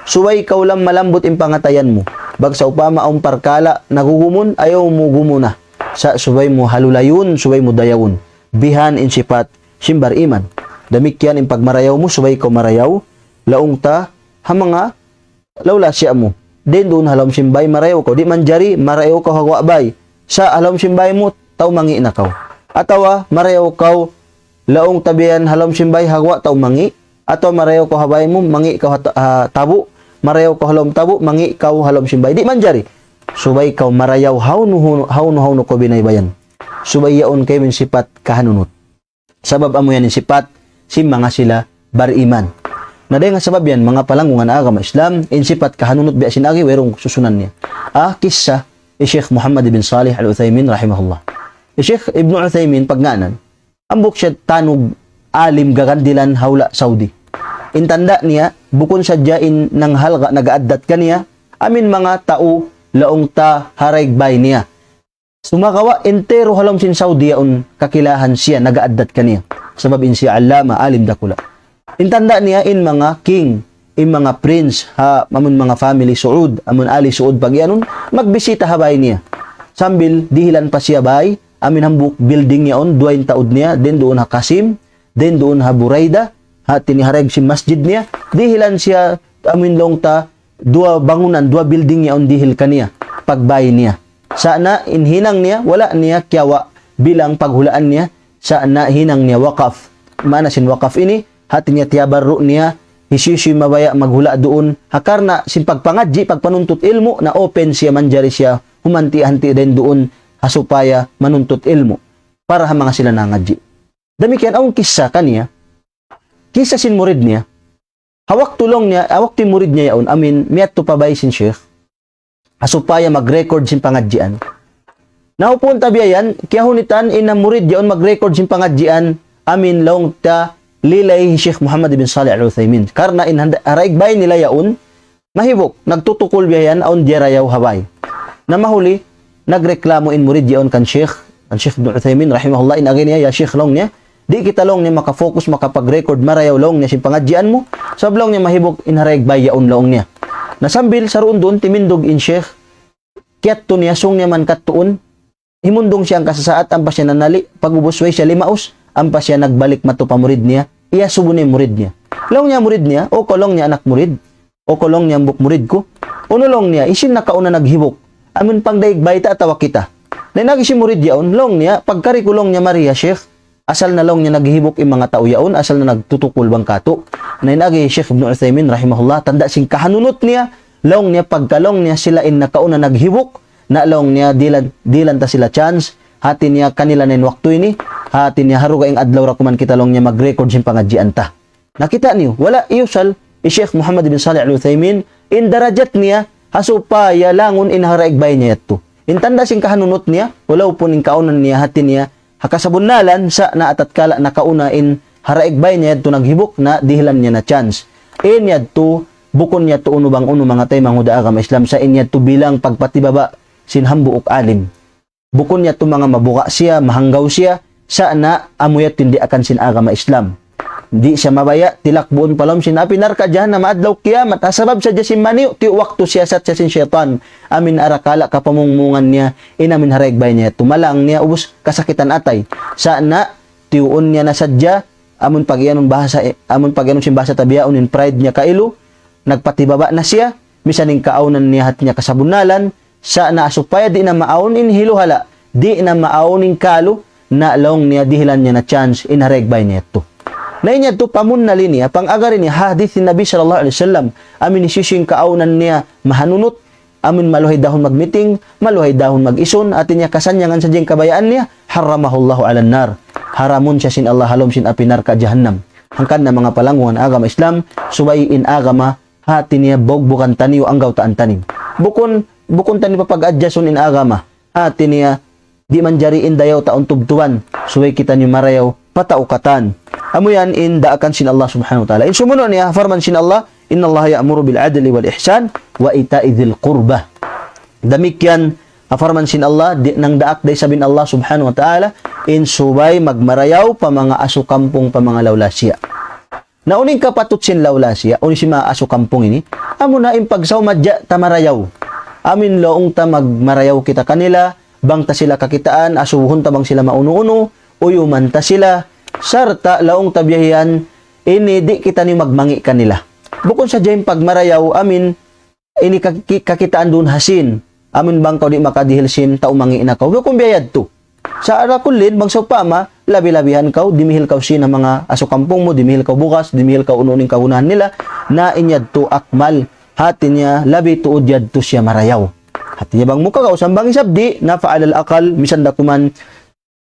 Suway ka ulang malambot impangatayan mo. Bag sa upama ang parkala, nagugumon, ayaw mo gumuna. Sa subay mo halulayon, subay mo dayawon. Bihan in sipat, simbar iman. Damikyan in pagmarayaw mo, subay ka marayaw, laong ta, hamanga, lawla siya mo. Den doon halom simbay marayaw ko, di man jari, marayaw ka hagwabay. Sa halom simbay mo, taw mangi na kaw. Atawa, marayaw kaw, laong tabihan halom simbay hagwa, taw mangi. Ataw marayaw ko habay mo, mangi ka tabu. Marayaw ka halom tabu, mangi ka halom simbay. Di man jari. Subay kaw marayaw hauno ko binaybayan. Subay yaon kayo min sipat kahanunot. Sabab amo yan sipat si mga sila bariman. Naday nga sabab yan mga palanggungan agama Islam in sipat kahanunot biya sinagi werong susunan niya. Kisah Sheikh Muhammad bin Salih Al-Uthaymin rahimahullah. Sheikh Ibn Uthaymin pagngaanan ambok siya tanog alim gagandilan hawla Saudi. Intanda niya bukon sa jain ng halga nagaaddat kaniya amin mga tao laong ta haragbay niya. Sumakawa entero halom sin Saudi yaon kakilahan siya nagaaddat kaniya. Sabab in siya alama alim dakula. Intanda niya in mga king, in mga prince, ha, amun mga family Suud, amun ali Suud pagyanon, magbisita habay niya. Sambil dihilan pa siya bay, amin hambuk building yaon, duwain taod niya, den doon ha Kasim, den doon ha Buraida, ha tinihareg si masjid niya, dihilan siya amin long ta, dua bangunan, dua building yaon dihil kaniya, pagbay niya. Sana inhinang niya, wala niya kyawa bilang paghulaan niya, sana hinang niya wakaf. Mana sin wakaf ini, hati niya tiyabarro niya, hisisi mabaya maghula doon, hakar na sin pagpangadji, pagpanuntut ilmo, na open siya, manjari siya, humanti-hanti din doon, hasupaya manuntut ilmo, para ha mga sila nangadji. Damikian, ang kisa kaniya, kisa sin murid niya, hawak tulong niya, hawak ti murid niya yaon, amin, miyat to pabay sin sheikh, hasupaya mag-record sin pangadjian. Naupunta biyayan, kaya hunitan, ina murid yaon mag-record sin pangadjian, amin long ta lilay Sheikh Muhammad bin Salih Al-Uthaymin. Karna haraig-bay nila yaon, mahibok, nagtutukol biyayan, aon diyarayaw habay. Na mahuli, nagreklamo in murid yaon kan Sheikh Ibn Uthaymin, rahimahullah, in agin niya, ya Sheikh long niya, di kita long niya makafocus, makapag-record, marayaw long niya sin pangadjian mo, sablong niya mahibok, in haraig-bay yaon long niya. Nasambil, saroon doon, timindog in Sheikh, kiyat to niya, sung niya man katuon, himundong siya ang kasasaat, ang pa siya nanali, pag-ubusway siya limaos, ang pa siya nagbalik mato pa murid niya, iya subo ni murid niya. Long niya murid niya, o kolong niya anak murid, o kolong niya buk murid ko, unulong niya, isin nakauna naghibok, amin pang daig bayta atawa kita. Nainagi si murid yaon, long niya, pagkarikulong niya Maria Sheikh, asal na long niya naghibok yung mga tao yaon, asal na nagtutukul bang kato. Nainagi Sheikh Ibn Uthaymin, rahimahullah, tanda sing kahanunot niya, long niya, pagkalong niya sila in nakauna naghibok, na long niya, dilan ta sila chance, hati niya kanila na waktu ini, hati niya haruga ing adlaw ra kuman kita long niya mag-record sin pangadjian ta. Nakita niyo, wala iusal, Sheikh Muhammad bin Salih Al-Uthaymin, in darajat niya, hasupaya langon in haraigbay niya yato. In tanda sing kahanunot niya, wala po ning kaunan niya, hati niya, hakasabunalan sa naatat kala nakauna in haraigbay niya yato naghibok na dihilan niya na chance. In yato, bukon niya to uno bang uno mga tay manghuda agama Islam sa in yato bilang pagpatibaba sinhambuok alim. Bukon niya to mga mabuka siya, mahanggaw siya, sa na amuyat hindi akan sin agama Islam. Di siya mabaya, tilakbuon palom sinapinar ka dyan na maadlaw kiyamat. Asabab sa jasim maniw, ti wakto siyasat siya sin syaitan. Amin arakala kapamungmungan niya, inamin haragbay niya, tumalang niya, ubos kasakitan atay. Sa na, tiuon niya na sadya, amun pagyanon sin bahasa tabiyaon in pride niya kailo, nagpatibaba na siya, misaning kaaunan niya hat niya kasabunalan, sa na supaya di na maaon in hiluhala, di na maaon in kalo, na long niya dihilan niya na chance in haragbay niya ito. Na inya to pamun na linya, pang-agarin niya, hadith ni Nabi sallallahu alaihi wasallam, amin isising kaaunan niya mahanunot, amin maluhay dahon mag-meeting, maluhay dahon mag-ison, at niya kasanyangan sa diyang kabayaan niya, haramahullahu alan nar. Haramun siya sin Allah halom sin apinar ka jahannam. Hangkan na mga palanguan agama Islam, subay in agama, hati niya bogbukan taniyo ang gawtaan tanim. Bukon tani papag-adjason in agama, hati niya, di man jari in dayaw taon tubtuan, subay kita niyo marayaw, pataukatan. Amo yan in daakan sin Allah subhanahu wa ta'ala. In sumunod niya, farman sin Allah, inna Allah ya'muru bil adli wal ihsan wa ita'i dhil qurbah. Damikyan, farman sin Allah, nang daak day sabin Allah subhanahu wa ta'ala, in subay magmarayaw pa mga aso kampong pa mga lawlasya. Nauning kapatut sin lawlasya, unin si mga aso kampong ini, amo na in pagsaw madya tamarayaw. Amin loong ta magmarayaw kita kanila, bang ta sila kakitaan, asuhon ta bang sila mauno-uno, uyuman ta sila, sarta laong tabiyahian, ini di kita ni magmangi kanila. Bukon sa dyan pagmarayaw, amin, ini kakitaan dun hasin, amin bang kau di makadihil sin, tao mangi na kau, bukon biyayad to. Sa arakulin, bang sa pama, labi-labihan kau, dimihil kau sin ang mga aso kampong mo, dimihil kau bukas, dimihil kau ununing kaunahan nila, na inyad to akmal, hati niya, labi tuod yad to siya marayaw. Hati niya bang muka kau, sambang isabdi, na faalal akal, misan dakuman,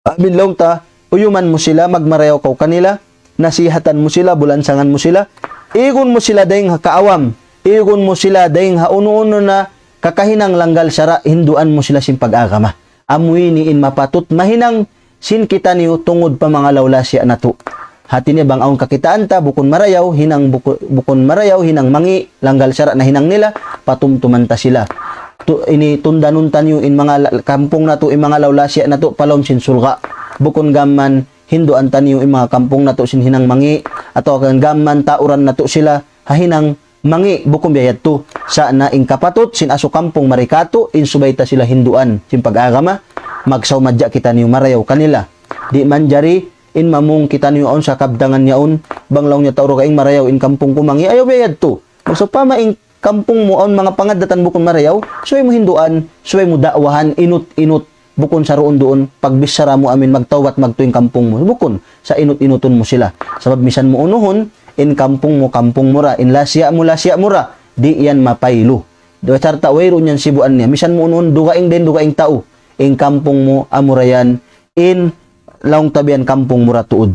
amin long ta, uyuman mo sila, magmarayaw kau kanila, nasihatan mo sila, bulansangan mo sila, igon mo sila dahing kaawam, igon mo sila dahing hauno-uno na kakahinang langgal sara, hinduan mo sila sin pag-agama. Amuy ni in mapatut, mahinang sin kita niyo tungod pa mga lawlasya na to. Hati niya bang aong kakitaan ta, bukon marayaw, hinang mangi, langgal sara na hinang nila, patumtuman ta sila. ini tundanun tanyo in mga kampong na to, in mga lawlasya na to, palom sin sulga. Bukon gaman, hinduan tanyo in mga kampong na to sin hinang mangi, atau kan gaman tauran na to sila, hahinang mangi, bukon biyayat to. Sa na in kapatot, sin aso kampong marikato, in subayta sila hinduan, sin pag-agama, magsawmadya kita niyo marayaw kanila. Di man jari, in mamung kita niyo on sa kabdangan niyaon, banglaw niya tauro kaing marayaw in kampong kumangi, ayaw biyayat to. So pa maing kampong mo on mga pangadatan bukon marayaw, suway mo hinduan, suway mo dakwahan, inut-inut, bukon sa roon doon, pagbisara mo amin magtawat magtuing kampong mo, bukon sa inut-inuton mo sila. Sabab misan mo unuhon, in kampong mo ra, in lasya mo ra, di yan mapaylo. Diba sarta, wayro niyan sibuan niya, misan mo unuhon, dugaing tao, in kampong mo amurayan, in laong tabian kampong mo ra tuod.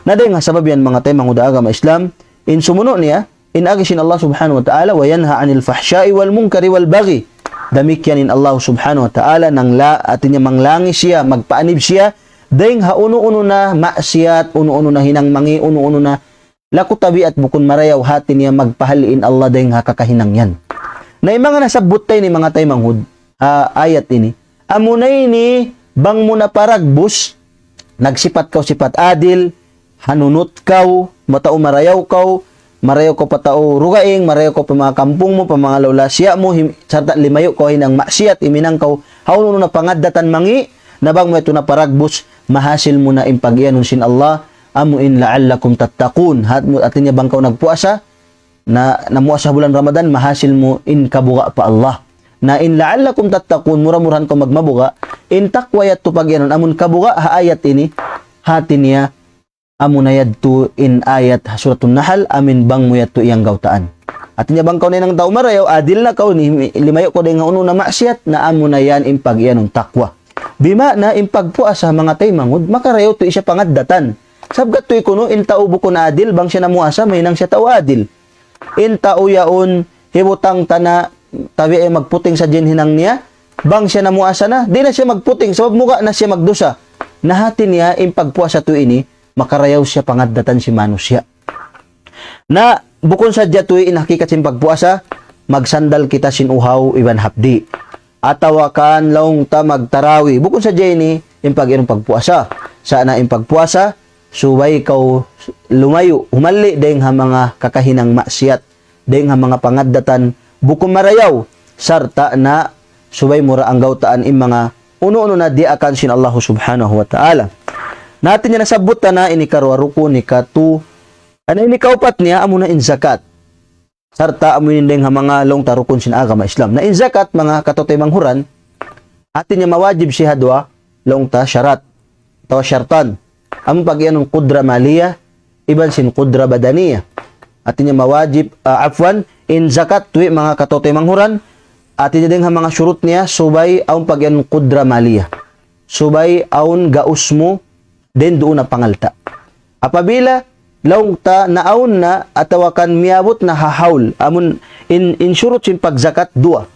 Naday nga sabab yan mga tayo, mga agama Islam, in sumuno niya, in agisin Allah subhanahu wa ta'ala wa yanha anil fahsyai wal munkari wal baghi. Damikyanin Allah subhanahu wa ta'ala nang atin niya manglangi siya, magpaanib siya, dahing ha uno-uno na maksiat, uno-uno na hinang mangi, uno-uno na lakutabi at bukon marayaw hati niya magpahaliin Allah dahing ha kakahinang yan. Na yung mga nasabot tayo ni mga tayo manghud, ayat ini, amunay ni bang mo na paragbus, nagsipat sipat adil, hanunot kaw, matao marayaw kaw, marayo ko patao rugaing, marayo ko pa mga kampung mo, pa mga lawlasya mo, sarta limayo ko hinang maksiat, iminang kaw, hauno na pangadatan mangi, nabang mo ito na paragbus, mahasil mo na impagyanon sin Allah, amuin la'allakum tattaqun, atin niya bang kaw nagpuasa, na namuasa bulan Ramadan, mahasil mo in kabuga pa Allah. Na in la'allakum tattaqun, mura-murahan ko magmabuga, in takwayat to pagyanon, amun kabuga, haayat ini, hati niya, amunayad to in ayat suratun Nahl, amin bang muyat to iyang gawtaan. At niya bang kaw na ng tao marayaw, adil na kaw, limayo ko din nga uno na maksiat, na amunayan impag iyanong takwa. Bima na impagpuas sa mga tay mangud, makarayaw to isya pangaddatan. Sabgat to ikuno, in tao buko na adil, bang siya namuasa, may nang siya tao adil. In tao yaon, hibutang tana, tabi ay magputing sa hinang niya, bang siya namuasa na, di na siya magputing, sabab muka na siya magdusa. Nahati niya, impagpuas sa to ini, makarayaw siya pangaddatan si manusya. Na bukon sa diyatoy inakikat sin pagpuasa, magsandal kita sin uhaw iban hapdi. Atawakan laong ta magtarawi. Bukon sa diya ini, impag-irong pagpuasa. Sana impagpuasa, suway kaw lumayo, humali dahing ha mga kakahinang maksiat, dahing ha mga pangaddatan, bukon marayaw, sarta na suway mura ang gawtaan in mga uno-uno na di akan sin Allah subhanahu wa ta'ala. Natin niya nasabot na ini karwaruko ni katu. Ano ini kaupat niya amo na in zakat. Sarta amo nindeng ha mga long tarukon sin agama Islam. Na in zakat mga katotoy manghuran, atin niya mawajib si hadwa long ta syarat atau syartan. Amo pagyanong qudra maliyah iban sin qudra badaniyah. Atin niya mawajib afwan in zakat tuwi mga katotoy manghuran, atin niya ding ha mga syurut niya subay aun pagyanong qudra maliyah. Subay aun gaus mo den doon na pangalta. Apabila laong ta naawon na atawakan miabot na hahaul amun in surut sin pagzakat dua.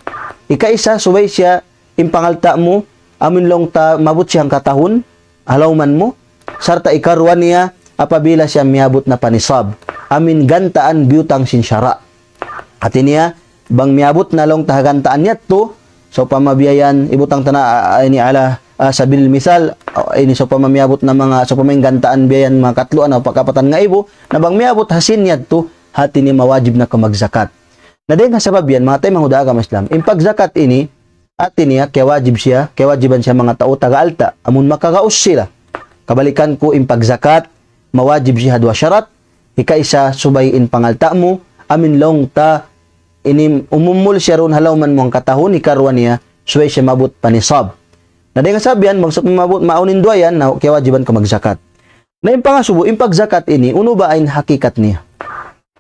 Ikaisa subay siya in pangalta mo amun laong ta mabot siyang katahon halawman mo sarta ikarwan niya apabila siya miabot na panisab. Amin gantaan biutang sin syara. At niya bang miabot na laong tahagantaan niya to so pamabiyayan ibutang tana ini ala sabil misal ini so pamamiabot na mga so paminggantaan biyan mga katluan o pakapatan nga ibo na bang miabot hasin yad to hati ni mawajib na kamagzakat. Na din nga sabab yan mga tay mga agama Islam impag zakat ini atin niya kewajiban siya mga tao taga-alta amun makagaus sila. Kabalikan ko impag zakat mawajib siya dua syarat ikaisa subay in pangalta mo amin long ta ini umumul siya ron halawman mo ang katahon ikarwan niya suway siya mabot panisab. Na di nga sabihan, magsok mabot maunin duayan, na kiwajiban ka magzakat. Na yung pangasubo, yung pagzakat ini, uno ba ay hakikat niya?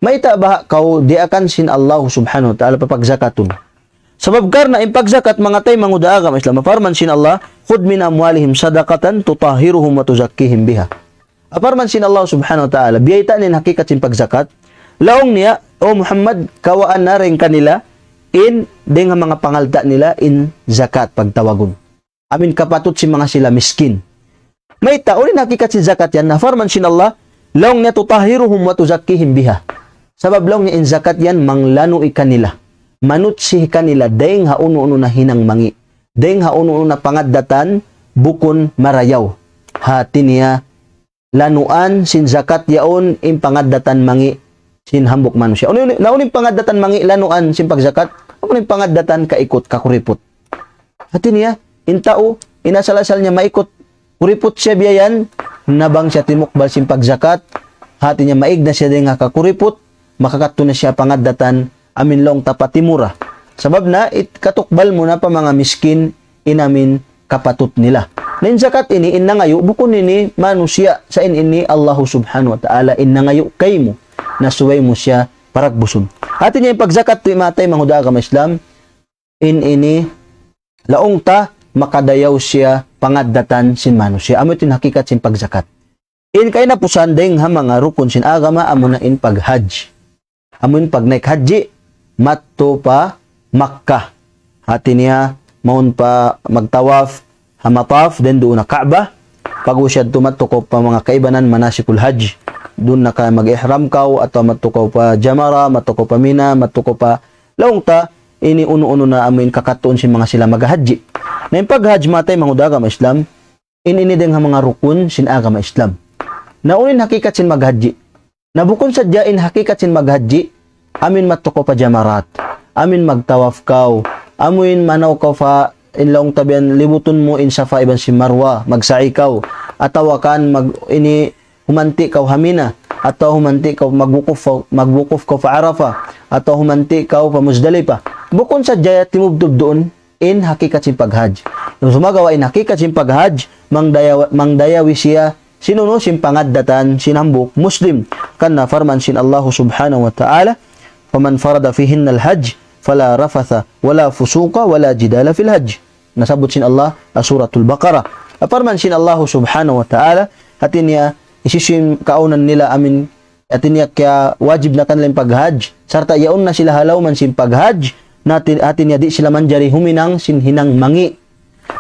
Maita ba kau di akan sin Allah subhanahu wa ta'ala papagzakatun? Sabab karna, yung pagzakat, mga tay manguda agam Islam, maparman sin Allah, khud min amwalihim sadaqatan tutahiruhum wa tuzakkihim biha. Aparman sin Allah subhanahu wa ta'ala, biyayta nin hakikat sin pagzakat, laong niya, o Muhammad, kawaan na rin kanila, in, di nga mga pangalda nila, in zakat, pagtawagon. Amin kapatut si mga sila miskin. May taon hakikat si zakat yan na farman sin Allah laong niya tutahiruhum wa tuzakkihim biha. Sabab laong niya in zakat yan manglano ikan nila. manutsi kanila dayng hauno-uno na hinang mangi. Dayng hauno-uno na pangaddatan bukon marayaw. Hati niya lanuan sin zakat yaon in pangaddatan mangi sin hambok manusia. Nauning pangaddatan mangi lanuan sin pagzakat. Nauning pangaddatan kaikot kakuripot. Hati niya intao inasal-asal niya maikot kuripot siya biyayan nabang siya timukbal sin pagzakat. Hati niya maig na siya dayng kakuripot makakatto na siya pangaddatan amin long tapatimura. Sabab na katukbal mo na pa mga miskin inamin kapatut nila. Nin zakat ini innangayo bukon ini manusia sa ini Allah subhanahu wa ta'ala innangayo kay mo nasuway mo siya paragbuson. Hati niya yung pagzakat to imatay manghuda ka Islam ini laong ta makadayaw siya pangaddatan sin manusia. Amo tin hakikat sin pagzakat. In kay na pusandeng ha mga rukun sin agama amo na in paghajj. Amo in pag naik haji matto pa Makkah. Hati niya maun pa magtawaf hamataf then doon na Kaaba. Pag usyad tumato pa mga kaibanan manasikul hajj. Doon na ka mag-ihram kaw atau matukaw pa Jamara, matukaw pa Mina, matukaw pa laong ta ini uno-uno na amin kakatuon si mga sila mag-haji. Na yung pag-hajj matay manghuda agama Islam ini deng mga rukun sin agama Islam. Naunin hakikat sin mag-haji. Nabukon sadya in hakikat sin mag-haji amin matukaw pa Jamarat. Amin magtawaf kaw. Amin manaw kaw fa inlaong tabian libuton mo in Safa iban si Marwa magsa'i kaw. Atawakan mag ini humanti kaw hamina atau humanti kaw magbukuf kaw fa Arafah atau humanti kaw pa Muzdalifah. Bukon sadya timubdob doon in hakikat sin paghajj. Yung sumagawa in hakikat sin paghajj mangdayawi siya sinuno sin pangaddatan sinambok Muslim kana farman sin Allah subhanahu wa ta'ala faman farada fihinna al-hajj fala rafatha wala fusuqa wala jidala fil hajj. Nasabot sin Allah suratul Baqarah. Aparman sin Allah subhanahu wa ta'ala hatin niya isisim kaunan nila amin atin niya kaya wajib na kanilang paghajj sarta yaon na sila halaw man sin paghajj natin atin niya di sila manjari huminang sin hinang mangi.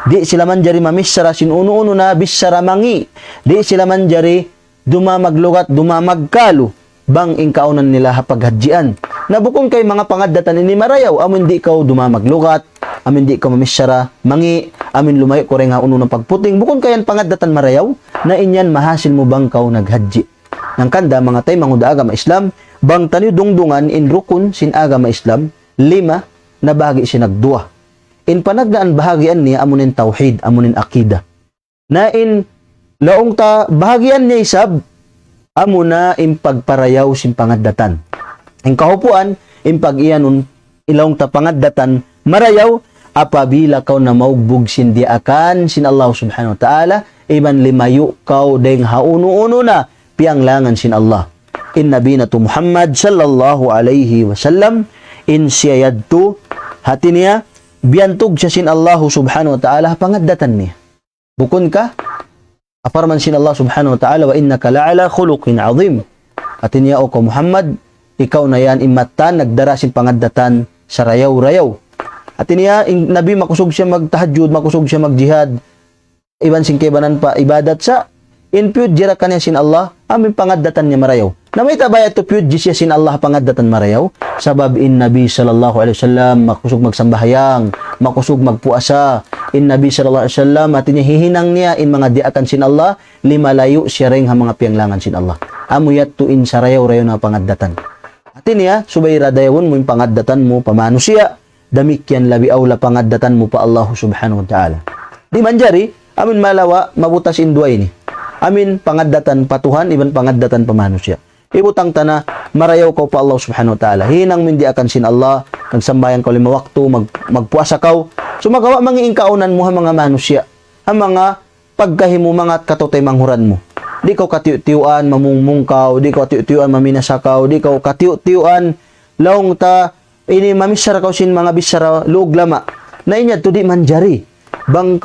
Di sila manjari mamissara sin uno-uno na bissara mangi. Di sila manjari dumamaglugat dumamagkalo bang ingkaunan nila hapaghadjian. Nabukong kay mga pangaddatan ini marayaw amin di kaw dumamaglugat, amin di kaw mamissara mangi, amin lumayo ko nga uno ng pagputing. Bukong kayan pangaddatan marayaw na inyan mahasil mo bang kaw naghadji. Nang kanda mga tay manghuda agama Islam bang tani dungdungan in rukun sin agama Islam 5 na bahagi sinagduwa. In panagdaan bahagian niya amunin tauhid, amunin akida. Na in laong ta bahagian niya isab amuna in pagparayaw sin pangaddatan. In kahupuan in pag-iyanon ilawong ta pangaddatan marayaw apabila kaw na maugbog sin diakan sin Allah subhanahu wa ta'ala iban limayo kaw deng hauno-uno na pianglangan sin Allah. In nabi na to Muhammad sallallahu alaihi wasallam in siya yadto hati niya biantog siya sin Allah subhanahu wa ta'ala pangaddatan niya. Bukon ka aparman sin Allah subhanahu wa ta'ala wa innaka la'ala khuluqin azim. Hati niya o ko Muhammad ikaw na yan imatan nagdara sin pangaddatan sa rayaw-rayaw. Hati niya nabi makusog siya magtahajjud, makusog siya magjihad. Iban sin kebanan pa ibadat sa inpyud jira kanya sin Allah amin pangaddatan niya marayaw. Na may tabaya to pyud siya sin Allah pangaddatan marayaw sabab in nabi sallallahu alaihi wasallam makusog magsambahayang, makusog magpuasa. In nabi sallallahu alaihi wasallam atin niya hihinang niya in mga diakan sin Allah limalayo siya ring ha mga pianglangan sin Allah. Amuyat to in sarayaw-rayaw na pangaddatan. Atin niya subay radayawon mo in pangaddatan mo pamanusia damikyan labi awla pangaddatan mo pa Allah subhanahu wa ta'ala. Di manjari amin malawa mabutas in duay ni. Amin pangaddatan patuhan iban pangaddatan pamanusia. Ibutang tana marayaw ko pa Allah subhanahu wa ta'ala. Hinang mindi akan sin Allah, nagsambayan ka 5 waktu, magpuasa kaw. Sumagawa mga ingkaunan mo ha mga manusia. Ha mga pagkahimu mga katutay manghuran mo. Di ko katiyo-tiyuan mamungmungkaw, di ko katiyo-tiyuan maminasakaw, di ko katiyo-tiyuan laong ta ini mamisara kaw sin mga bisara luog lama. Na inya to di manjari. Bang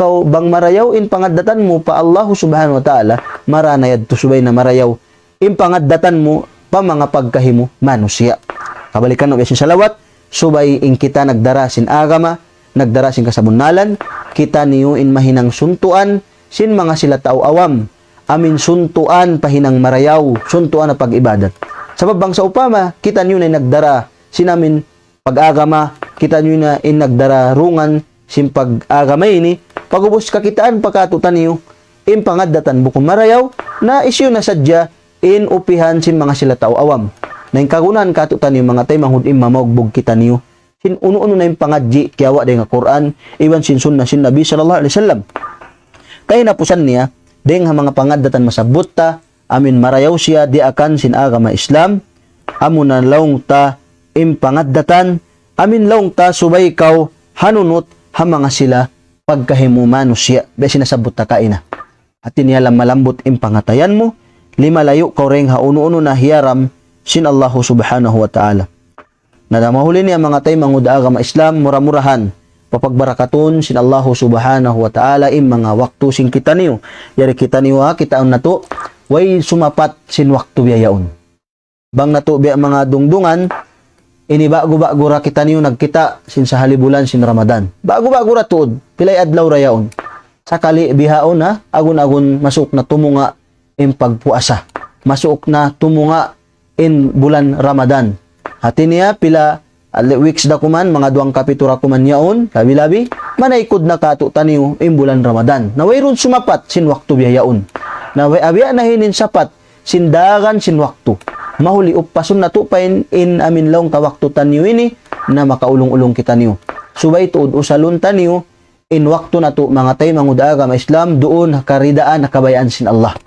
marayaw in pangaddatan mo pa Allah subhanahu wa ta'ala maranayad to subay na marayaw in pangaddatan mo pa mga pagkahimo manusia. Kabalikan no sin salawat subay in kita nagdara sin agama, nagdara sin kasabunalan, kita niyo in mahinang suntuan sin mga sila tao awam. Amin suntuan pahinang marayaw, suntuan na pag-ibadat. Sabab bang sa upama, kita niyo na nagdara sinamin pag-agama, kita nyo na in nagdararungan sin pag-agamay ni, pagubos kakitaan pagkatutan niyo, in pangadatan bukong marayaw, na isyu na sadya, in upihan sin mga sila tao awam. Na yung kagunan katutan niyo, mga tay manghudim mamagbog kita niyo, sin uno-uno na yung pangadji, kiyawa day nga Quran, iwan sin sunna sin Nabi sallallahu alaihi wasallam. Kaya napusan niya, deng mga pangadatan masabot ta, amin marayaw siya, di akan sin agama Islam, amon na laong ta, in pangadatan, amin laong ta, subay kaw, hanunot, ha mga sila, pagkahimumano siya, be sinasabot ta kaina. At niya lang malambot in pangatayan mo, lima layo kaw ring ha uno-uno na hiyaram, sin Allahu subhanahu wa ta'ala. Nadamahuli niya mga tay manguda agama Islam, mura-murahan, papagbarakaton sin Allahu subhanahu wa ta'ala in mga waktu sin kita niyo. Yari kita niyo ha, kitaon na to, way sumapat sin waktu biyayaon. Bang na to biya mga dungdungan, ini bago-bago ra kita niyo nagkita sin sa halibulan sin Ramadan. Bago-bago ra tuod, pilay adlaw ra yaon. Sakali bihaon ha, agun-agun masuk na tumunga in pagpuasa. Masuk na tumunga in bulan Ramadan. Hati niya pila weeks da kuman, mga 2 kapitura kuman yaon, labi-labi, manaikod na kato taniyo in bulan Ramadan. Naway ron sumapat sin waktu biyayaon. Naway abya na hinin sapat sin dagan sin waktu. Mahuli upason na to pa in amin long kawakto taniyo ini na makaulong-ulong kita niyo. Subay tuod usalon taniyo in wakto na to mga tay manguda agama Islam doon karidaan nakabayaan sin Allah.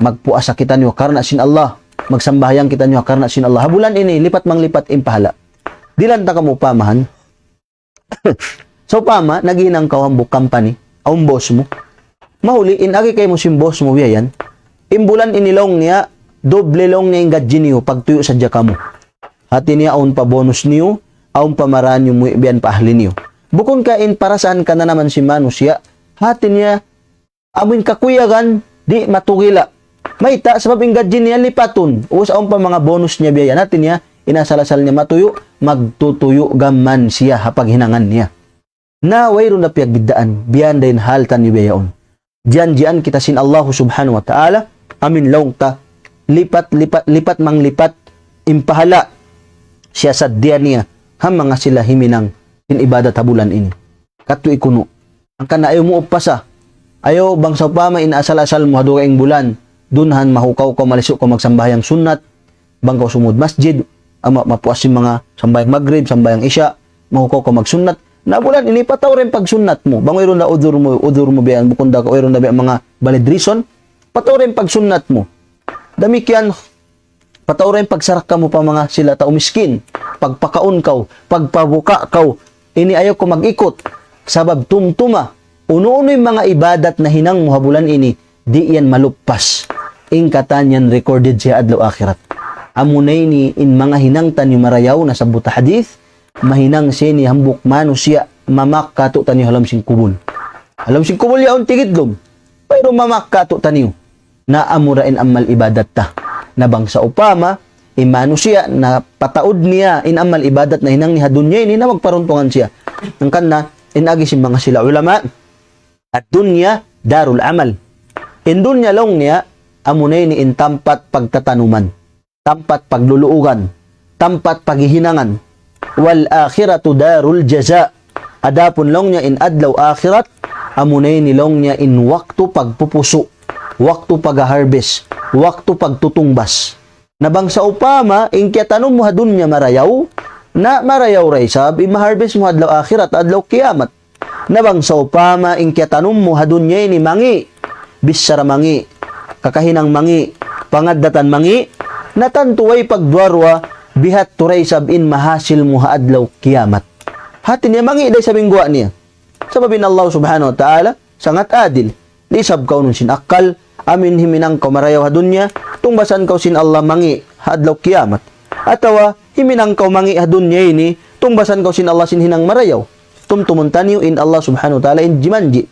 Magpuasa kita niyo karna sin Allah. Magsambahyang kita niyo karna sin Allah. Habulan ini lipat manglipat in pahala. Dilan ta kamo pamahan. So pama naginang kawambok company, ang boss mo. Mahuli in agi kay mo sin boss mo biyan. Imbulan inilong niya doble long niya yung gadji niyo pagtuyo sa dya kamo. Hati niya aun pa bonus niyo, aun pa maran yung biyan pa ahli niyo. Bukon ka in para saan ka na naman si Manusya, hati niya, amin kakuyagan, di matugila. Maita, sabab yung gadji niya lipaton, us aun pa mga bonus niya biyan. Hati niya, inasalasal niya matuyo, magtutuyo gaman siya hapag hinangan niya. Na wayro na piyagbidaan, biyan din haltan ni biyaon. Diyan kita sin Allah subhanahu wa ta'ala, amin long ta, lipat manglipat impahala siya sa diyan niya ham mga sila himinang in ibadat habulan ini katu ikuno ang kana ayo mo upasa ayo bang sa pama inaasal-asal mo haduga ing bulan dunhan mahukaw ko malisok ko magsambayang sunnat bang ko sumud masjid ama mapuas yung mga sambayang maghrib sambayang isya mahukaw ko magsunnat na bulan ini pataw rin pag sunnat mo bang mayroon na udur mo biyan bukunda ko mayroon na mga valid reason pataw rin pag sunnat mo. Damikyan, pataurin pagsarak ka mo pa mga sila tao miskin, pagpakaon kaw, pagpabuka kaw, ini ayaw ko mag-ikot, sabab tumtuma, uno-uno yung mga ibadat na hinang muhabulan ini, di yan maluppas, ingkatan yan recorded siya adlaw akhirat. Amunay ni in mga hinangtan yung marayaw na sa buta hadith, mahinang siya ni hambuk mano siya, mamak kato tanyo halam sing kubul. Halam sing kubul yaon tigidlom, pero mamak kato tanyo. Na amurain amal ibadat ta. Na bang sa upama, imano siya, na pataod niya in amal ibadat na hinang ni hadunya ini na magparuntungan siya. Ang kanna, inagi si mga sila ulama, at dunya, darul amal. In dunya long niya, amunay ni in tampat pagtatanuman, tampat pagluluugan, tampat paghihinangan, wal akhiratu darul jaza. Adapun long niya in adlaw akhirat, amunay ni long niya in waktu pagpupuso. Waktu pag-harvest, waktu pagtutungbas. Nabang sa upama, ingkya tanong mo hadun niya marayaw, na marayaw raysab, ima-harvest mo adlaw akhirat, adlaw kiamat. Nabang sa upama, ingkya tanong mo hadun niya ini mangi, bisara mangi, kakahinang mangi, pangadatan mangi, natantuway pagduarwa, bihat turaysab in mahasil mo adlaw kiamat. Hati niya mangi, day sabing guwa niya. Sababin Allah subhanahu wa ta'ala, sangat adil, lisab ka nun sinakal, amin himinang kaw marayaw hadunya, tungbasan kaw sin Allah mangi hadlaw kiamat. Atawa himinang kaw mangi hadunya ini, tungbasan kaw sin Allah sin hinang marayaw. Tumtumun taniyo in Allah subhanahu wa ta'ala in jimanji.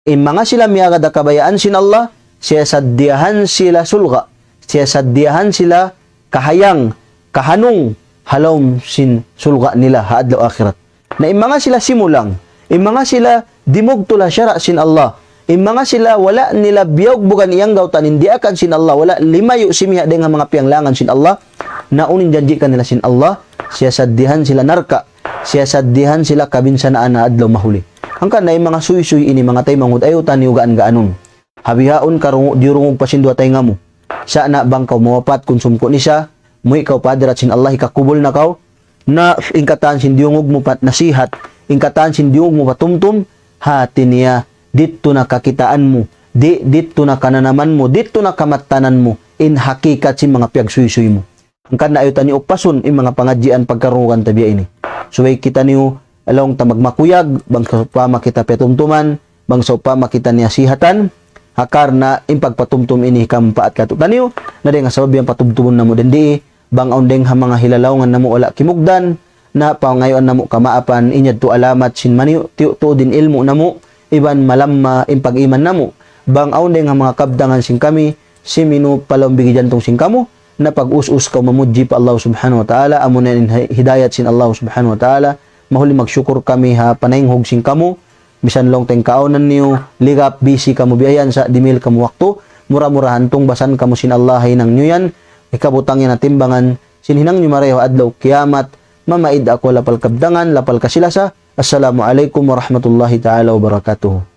In mga sila miyagad kabayaan sin Allah, siya saddiyahan sila sulga, siya saddiyahan sila kahayang, kahanong, halom sin sulga nila hadlaw akhirat. Na in mga sila simulang, in mga sila dimugtula syara sin Allah, in mga sila wala nila biyog bukan iyang gautan hindi akan sin Allah wala limayo simiha dengan mga pianglangan sin Allah naunin janji kan nila sin Allah siya saddihan sila narka siya saddihan sila kabinsanaan na adlaw mahuli. Ang kanay mga suy-suy ini mga tay mangud ayo tani gaan-gaanon. Habihaon karong dirungog pasindu tay nga mo. Sa na bang kaw mawapat kung sumko ni siya, mo ikaw padre at sin Allah ikakubol na kaw na ingkatan sin diungog mo pat nasihat, ingkatan sin diungog mo patumtum hati niya dito na kakitaan mo, dito na kananaman mo, dito na kamatanan mo in hakikat sin mga piyagsuy-suy mo. Ang kana ayo tani opason in mga pangadjian pagkarungan tabiya ini. Suway kita niyo along ta magmakuyag bang sa pa makita petumtuman, bang sa pa makita niya sihatan, hakar na impagpatumtum ini kampaat kato taniyo na nga sabab yang patumtumon namo dendi bang ondeng ha mga hilalawngan namo wala kimugdan na pangayon namo kamaapan inyad to alamat sin maniyo to din ilmu namo iban malamma impag-iman namo bang ondeng ha mga kabdangan sin kami simino palambigi jantong sin kamo na pag-us-us ka mamudji pa Allah subhanahu wa ta'ala amo na hidayat sin Allah subhanahu wa ta'ala mahuli magsyukur kami ha panayinghog sin kamo bisan long teng kaonan niyo ligap busy kamo biayan sa dimil kamo waktu mura-murahan tong basan kamo sin Allah hinang niyo yan ikabutang yan na timbangan sinhinang niyo mareho adlaw kiamat mamaid ako lapal kabdangan lapal kasilasa. Assalamualaikum warahmatullahi taala wabarakatuh.